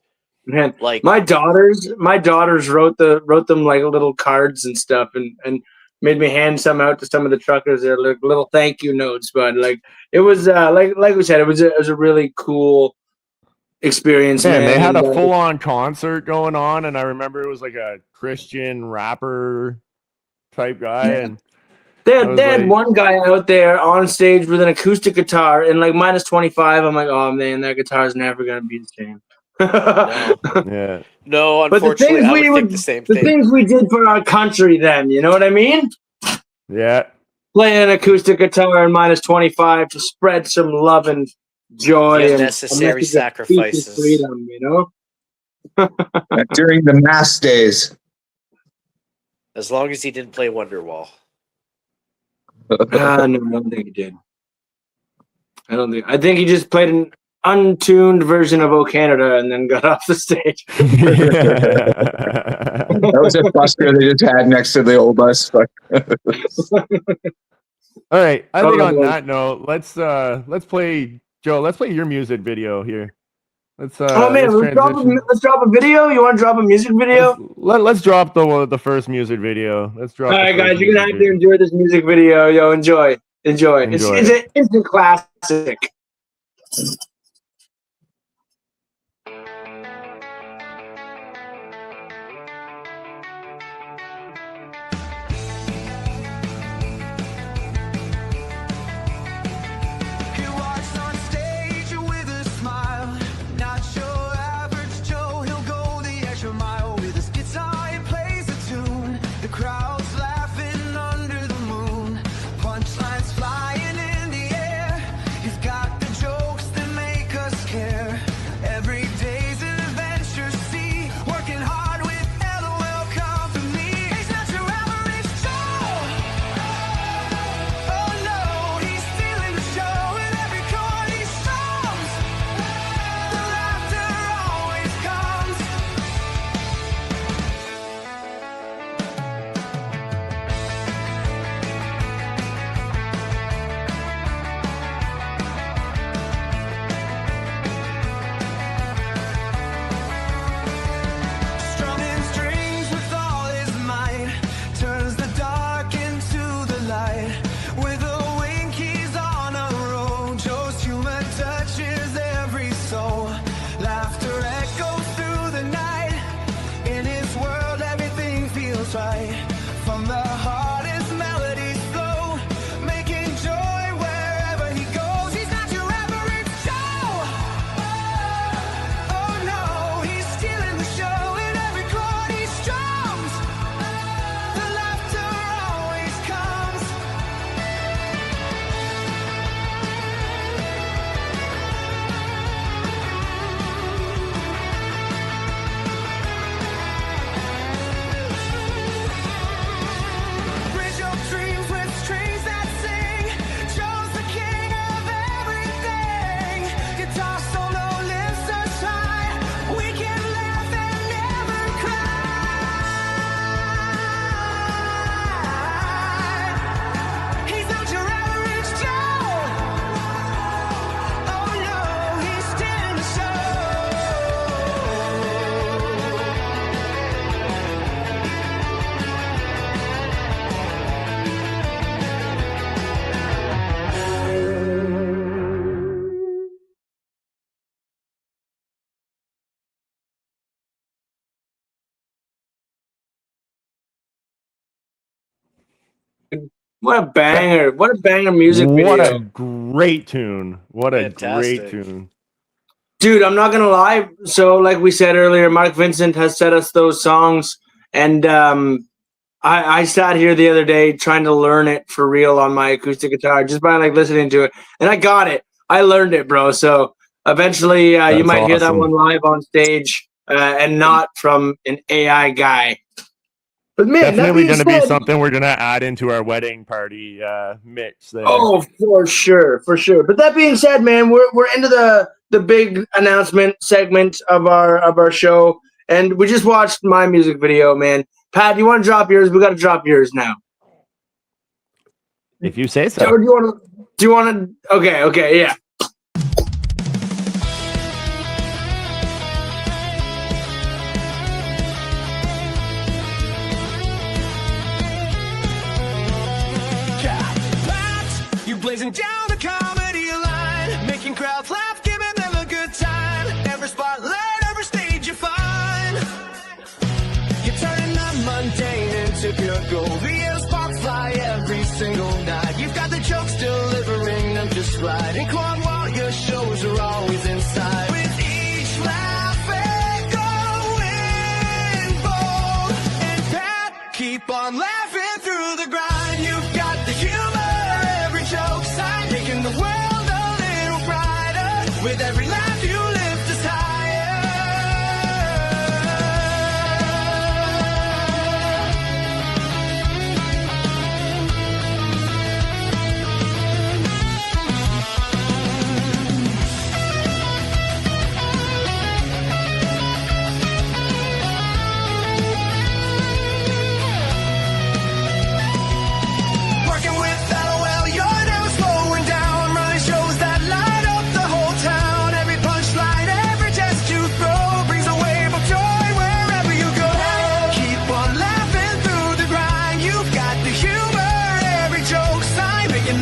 Man, like my daughters wrote them like little cards and stuff, and made me hand some out to some of the truckers. They're like little thank you notes, but like it was like we said, it was a really cool experience. Man, they had a full on concert going on, and I remember it was like a Christian rapper type guy, and they had one guy out there on stage with an acoustic guitar and like minus 25. I'm like, oh man, that guitar is never gonna be the same. No, unfortunately, I would think the same thing. The things we did for our country then, you know what I mean? Yeah. Playing an acoustic guitar and minus 25 to spread some love and joy and necessary sacrifices. Freedom, you know? During the mass days. As long as he didn't play Wonderwall. No, I don't think he did. I think he just played untuned version of "O Canada" and then got off the stage. That was a busker they just had next to the old bus. All right. I think on that note, let's play Joe. Let's play your music video here. Let's let's drop a video. You want to drop a music video? Let's drop the first music video. Let's drop. All right, guys, you're gonna have to enjoy this music video. Yo, enjoy. It's an instant classic. What a banger. What a banger music video. What a great tune. What a great tune. Dude, I'm not going to lie. So like we said earlier, Mark Vincent has set us those songs. And I sat here the other day trying to learn it for real on my acoustic guitar just by like listening to it. And I got it. I learned it, bro. So eventually you might hear that one live on stage and not from an AI guy. But man, definitely going to be something we're going to add into our wedding party mix there. Oh, for sure. But that being said, man, we're into the big announcement segment of our show, and we just watched my music video, man. Pat, you want to drop yours? We got to drop yours now. If you say so. Or do you want to? Okay, yeah. Blazing down the comedy line, making crowds laugh, giving them a good time. Every spotlight, every stage you find, you're turning the mundane into pure gold. The air sparks fly every single night. You've got the jokes delivering them just right. In Cornwall, your shows are always inside. With each laugh going bold, and Pat, keep on laughing through the grind. You've got the humor. Making the world a little brighter. With every laugh you lift us higher.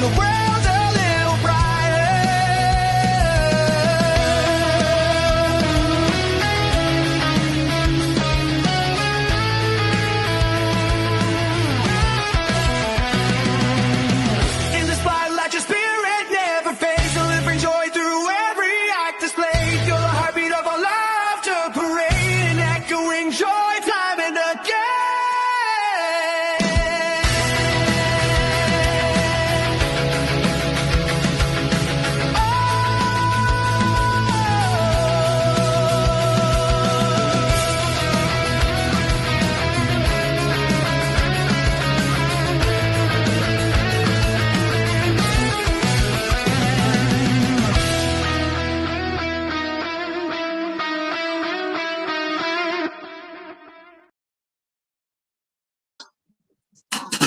the world a little brighter. In the spotlight, your spirit never fades. Delivering joy through every act displayed. You're the heartbeat of our laughter parade, and echoing joy time and again.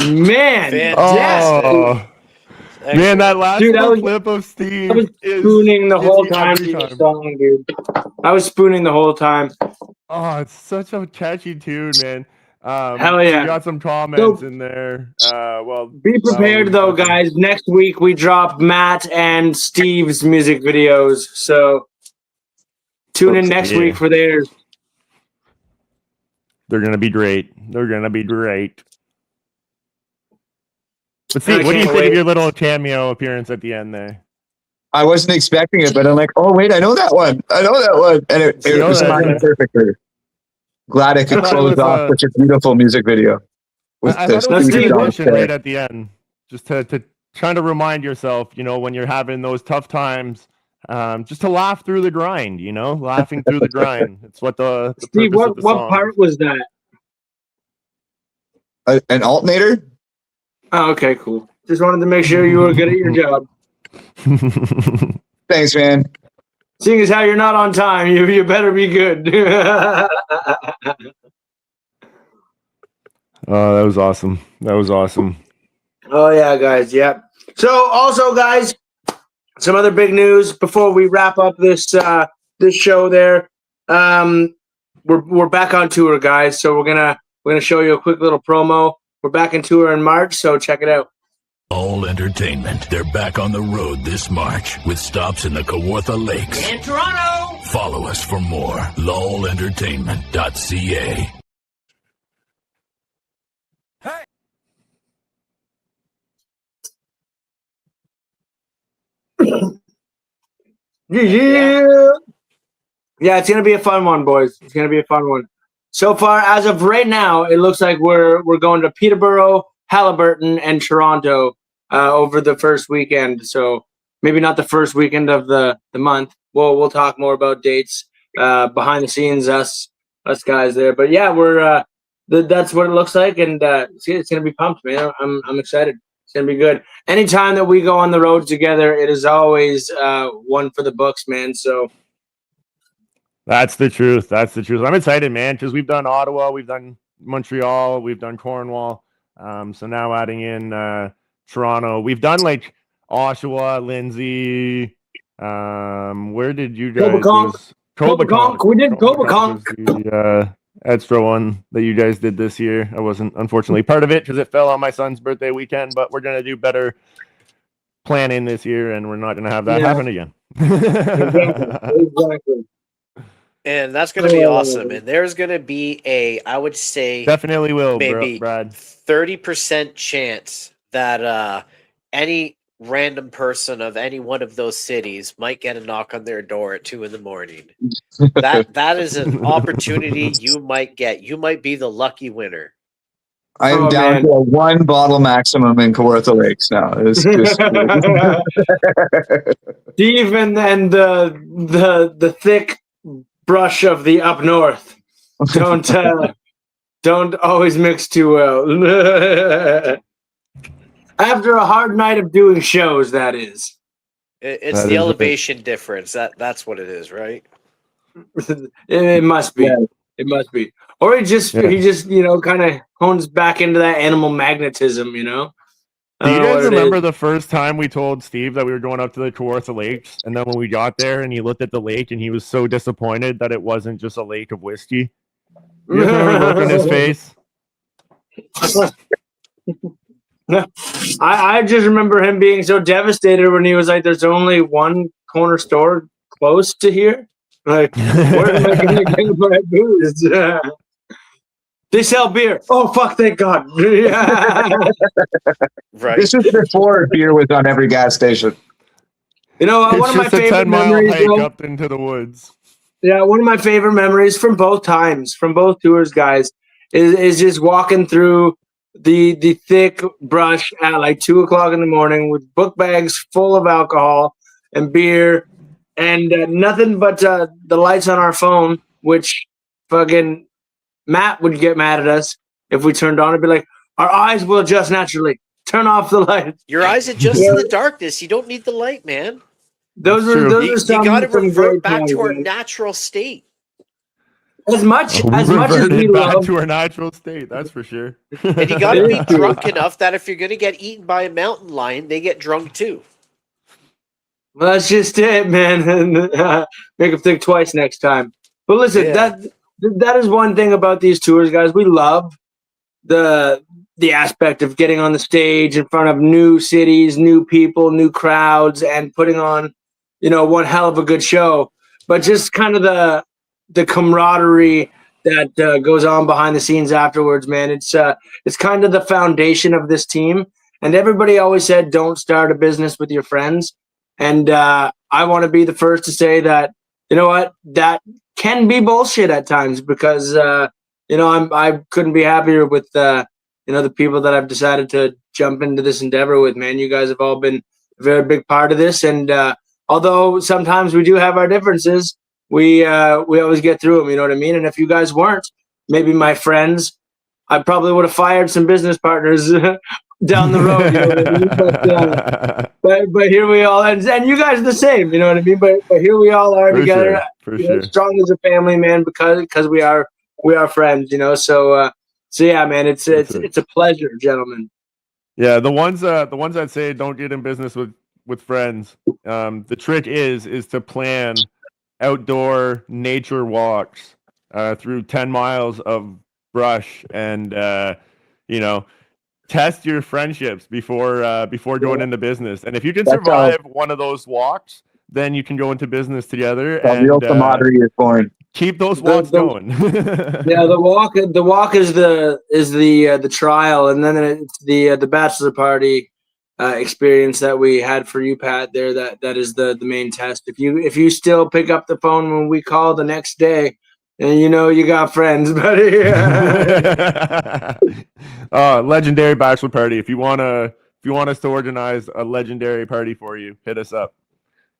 Man, Fantastic. Oh, man, that last Dude, little was- clip of Steve. I was is- spooning the gives whole me time every to the time. song, dude. I was spooning the whole time. Oh, it's such a catchy tune, man. Hell yeah. We got some comments So- in there. Well, Be prepared though, guys. Next week we drop Matt and Steve's music videos. So tune in next Yeah. week for theirs. They're gonna be great. They're gonna be great. But I see, what do you can't think wait. of your little cameo appearance at the end there? I wasn't expecting it, but I'm like, oh wait, I know that one. And it You know was that, timed yeah. perfectly. Glad I could I thought it close was, off such a beautiful music video. With I the thought it was a Steve good Jobs addition right there. at the end, just to kind of remind yourself, when you're having those tough times, just to laugh through the grind. Laughing through the grind. It's what the Steve, purpose of the what song. part was that? An alternator? Oh, okay, cool. Just wanted to make sure you were good at your job. Thanks, man. Seeing as how you're not on time, you better be good. Oh, that was awesome. That was awesome. Oh yeah, guys. Yep. So also, guys, some other big news before we wrap up this this show. There, we're back on tour, guys. So we're gonna show you a quick little promo. We're back in tour in March, so check it out. All Entertainment. They're back on the road this March with stops in the Kawartha Lakes. In Toronto. Follow us for more. LOLentertainment.ca. Yeah. Yeah, it's gonna be a fun one, boys. It's gonna be a fun one. So far, as of right now, it looks like we're going to Peterborough, Halliburton, and Toronto over the first weekend. So maybe not the first weekend of the month. We'll talk more about dates behind the scenes, us guys there. But yeah, we're that's what it looks like, and it's gonna be pumped, man. I'm excited. It's gonna be good. Anytime that we go on the road together, it is always one for the books, man. So. That's the truth. That's the truth. I'm excited, man, because we've done Ottawa, we've done Montreal, we've done Cornwall. So now adding in Toronto. We've done like Oshawa, Lindsay. Where did you guys? Cobeconk. We did Cobeconk. The extra one that you guys did this year. I wasn't unfortunately part of it because it fell on my son's birthday weekend, but we're gonna do better planning this year, and we're not gonna have that happen again. Exactly. And that's going to be awesome. And there's going to be I would say, Definitely will, maybe Brad. 30% chance that any random person of any one of those cities might get a knock on their door at 2 a.m. That is an opportunity you might get. You might be the lucky winner. I am down to a 1 bottle maximum in Kawartha Lakes now. It's just Steve and the thick brush of the up north don't always mix too well. After a hard night of doing shows, that is. It's the elevation difference. That's what it is, right? It must be. Yeah. It must be. Or he just kind of hones back into that animal magnetism, Do you guys remember the first time we told Steve that we were going up to the Kawartha Lakes, and then when we got there and he looked at the lake and he was so disappointed that it wasn't just a lake of whiskey? You guys remember the look on his face? I just remember him being so devastated when he was like, "There's only one corner store close to here. Like, where am I going to get my booze?" They sell beer. Oh fuck! Thank God. Right. This is before beer was on every gas station. You know, It's one of my just a favorite 10-mile memories. hike Will, up into the woods. yeah, one of my favorite memories from both times, from both tours, guys, is just walking through the thick brush at like 2 o'clock in the morning with book bags full of alcohol and beer, and nothing but the lights on our phone, which fucking Matt would get mad at us if we turned on. It'd be like, our eyes will adjust naturally. Turn off the lights. Your eyes adjust in the darkness. You don't need the light, man. Those are You got to revert back to our natural state. As much We as reverted we back love, to our natural state. That's for sure. And you got to be drunk enough that if you're going to get eaten by a mountain lion, they get drunk too. well, that's just it, man. Make them think twice next time. But listen, Yeah. that is one thing about these tours, guys. We love the aspect of getting on the stage in front of new cities, new people, new crowds, and putting on, one hell of a good show. But just kind of the camaraderie that goes on behind the scenes afterwards, man. It's kind of the foundation of this team. And everybody always said, don't start a business with your friends. And I want to be the first to say that, you know what, that can be bullshit at times because, I couldn't be happier with, the people that I've decided to jump into this endeavor with, man. You guys have all been a very big part of this. And although sometimes we do have our differences, we always get through them, you know what I mean? And if you guys weren't, maybe my friends, I probably would have fired some business partners down the road, you know what I mean? But here we all, and you guys are the same, you know what I mean? But here we all are For together, sure, for sure. strong as a family, man, because we are friends, So yeah, man, it's a pleasure, gentlemen. Yeah, the ones that say don't get in business with friends. The trick is to plan outdoor nature walks through 10 miles of brush and test your friendships before going into business. And if you can survive one of those walks, then you can go into business together and real camaraderie is born. Keep those walks going. Yeah, the walk is the trial, and then it's the bachelor party experience that we had for you, Pat. There, that is the main test. If you still pick up the phone when we call the next day, and you got friends, buddy. Legendary bachelor party. If you want us to organize a legendary party for you, hit us up.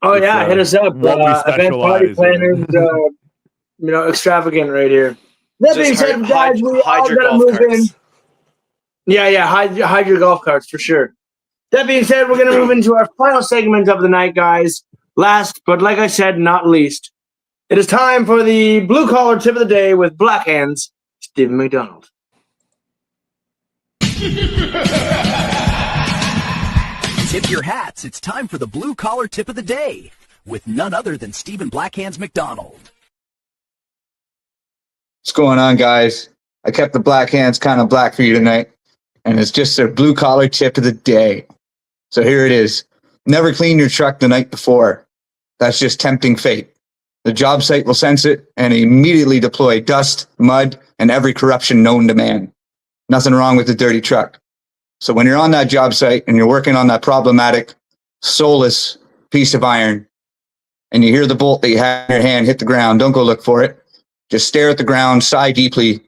Oh yeah, hit us up. What we Event party specialize planners, extravagant right here. That being said, guys, we all gotta move in. Yeah, hide your golf carts for sure. That being said, we're gonna move into our final segment of the night, guys. Last, but like I said, not least, it is time for the blue collar tip of the day with Black Hands, Stephen McDonald. Tip your hats. It's time for the blue collar tip of the day with none other than Stephen Blackhands McDonald. What's going on, guys? I kept the black hands kind of black for you tonight, and it's just a blue collar tip of the day. So here it is. Never clean your truck the night before. That's just tempting fate. The job site will sense it and immediately deploy dust, mud, and every corruption known to man. Nothing wrong with a dirty truck. So when you're on that job site and you're working on that problematic, soulless piece of iron, and you hear the bolt that you have in your hand hit the ground, don't go look for it. Just stare at the ground, sigh deeply,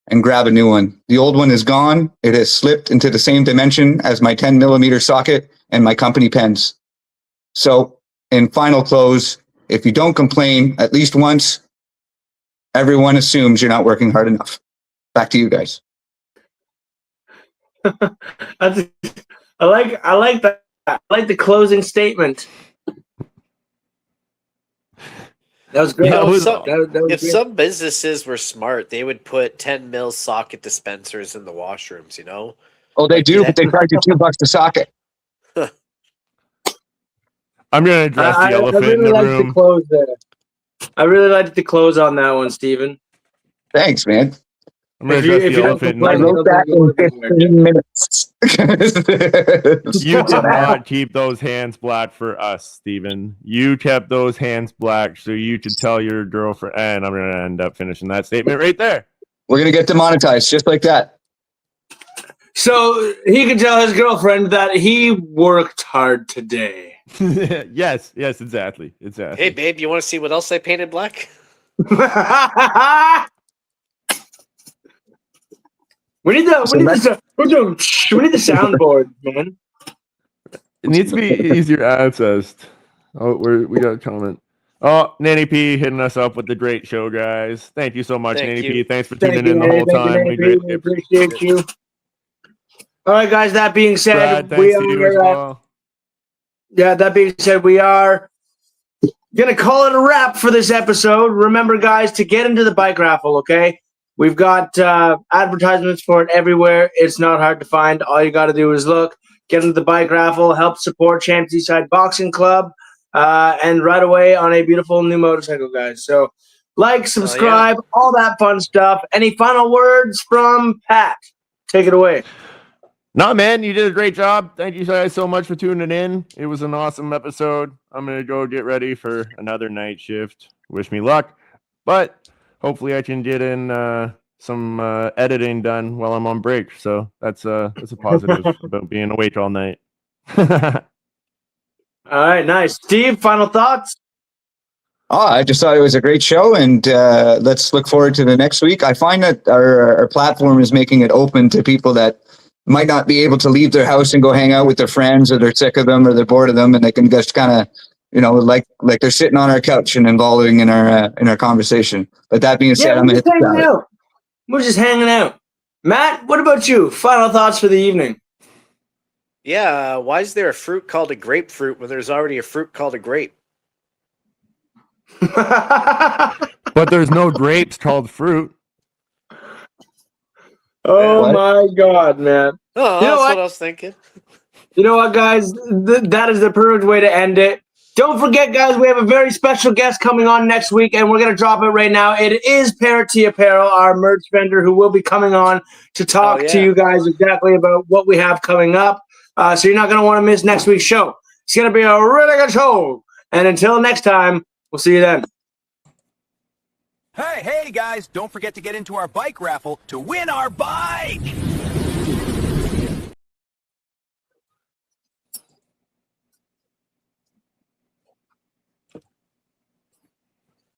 and grab a new one. The old one is gone. It has slipped into the same dimension as my 10 millimeter socket and my company pens. So in final close, if you don't complain at least once, everyone assumes you're not working hard enough. Back to you guys. I like that. I like the closing statement. That was great. If some businesses were smart, they would put 10 mil socket dispensers in the washrooms, Oh, they do, but they charge you $2 a socket. I'm going to address the elephant in the room. To close there. I really like to close on that one, Stephen. Thanks, man. I'm going to address the elephant in the I room. wrote that in 15 minutes. You did not keep those hands black for us, Steven. You kept those hands black so you could tell your girlfriend. And I'm going to end up finishing that statement right there. We're going to get demonetized just like that. So he can tell his girlfriend that he worked hard today. Yes, exactly. Hey, babe, you want to see what else I painted black? We need the soundboard, man. It needs to be easier accessed. Oh, we got a comment. Oh, Nanny P hitting us up with the great show, guys. Thank you so much, Nanny P. Thanks for tuning in the whole time. We greatly appreciate you. All right, guys. That being said, Brad, thanks to you as well. That being said, we are gonna call it a wrap for this episode. Remember, guys, to get into the bike raffle. Okay, we've got advertisements for it everywhere. It's not hard to find. All you got to do is look. Get into the bike raffle. Help support Champs Eastside Boxing Club. And right away on a beautiful new motorcycle, guys. So like, subscribe, all that fun stuff. Any final words from Pat? Take it away. No, man, you did a great job. Thank you guys so much for tuning in. It was an awesome episode. I'm going to go get ready for another night shift. Wish me luck. But hopefully I can get in some editing done while I'm on break. So that's a positive about being awake all night. All right, nice. Steve, final thoughts? Oh, I just thought it was a great show, and let's look forward to the next week. I find that our platform is making it open to people that might not be able to leave their house and go hang out with their friends, or they're sick of them, or they're bored of them, and they can just kind of, like they're sitting on our couch and involving in our conversation. But that being said, I'm going to hit out. We're just hanging out. Matt, what about you? Final thoughts for the evening? Yeah, why is there a fruit called a grapefruit when there's already a fruit called a grape? But there's no grapes called fruit. Oh my God, man. Oh, that's what I was thinking. You know what, guys? That is the perfect way to end it. Don't forget, guys, we have a very special guest coming on next week, and we're going to drop it right now. It is Parrot T Apparel, our merch vendor, who will be coming on to talk to you guys exactly about what we have coming up. So you're not going to want to miss next week's show. It's going to be a really good show. And until next time, we'll see you then. Hey, guys, don't forget to get into our bike raffle to win our bike.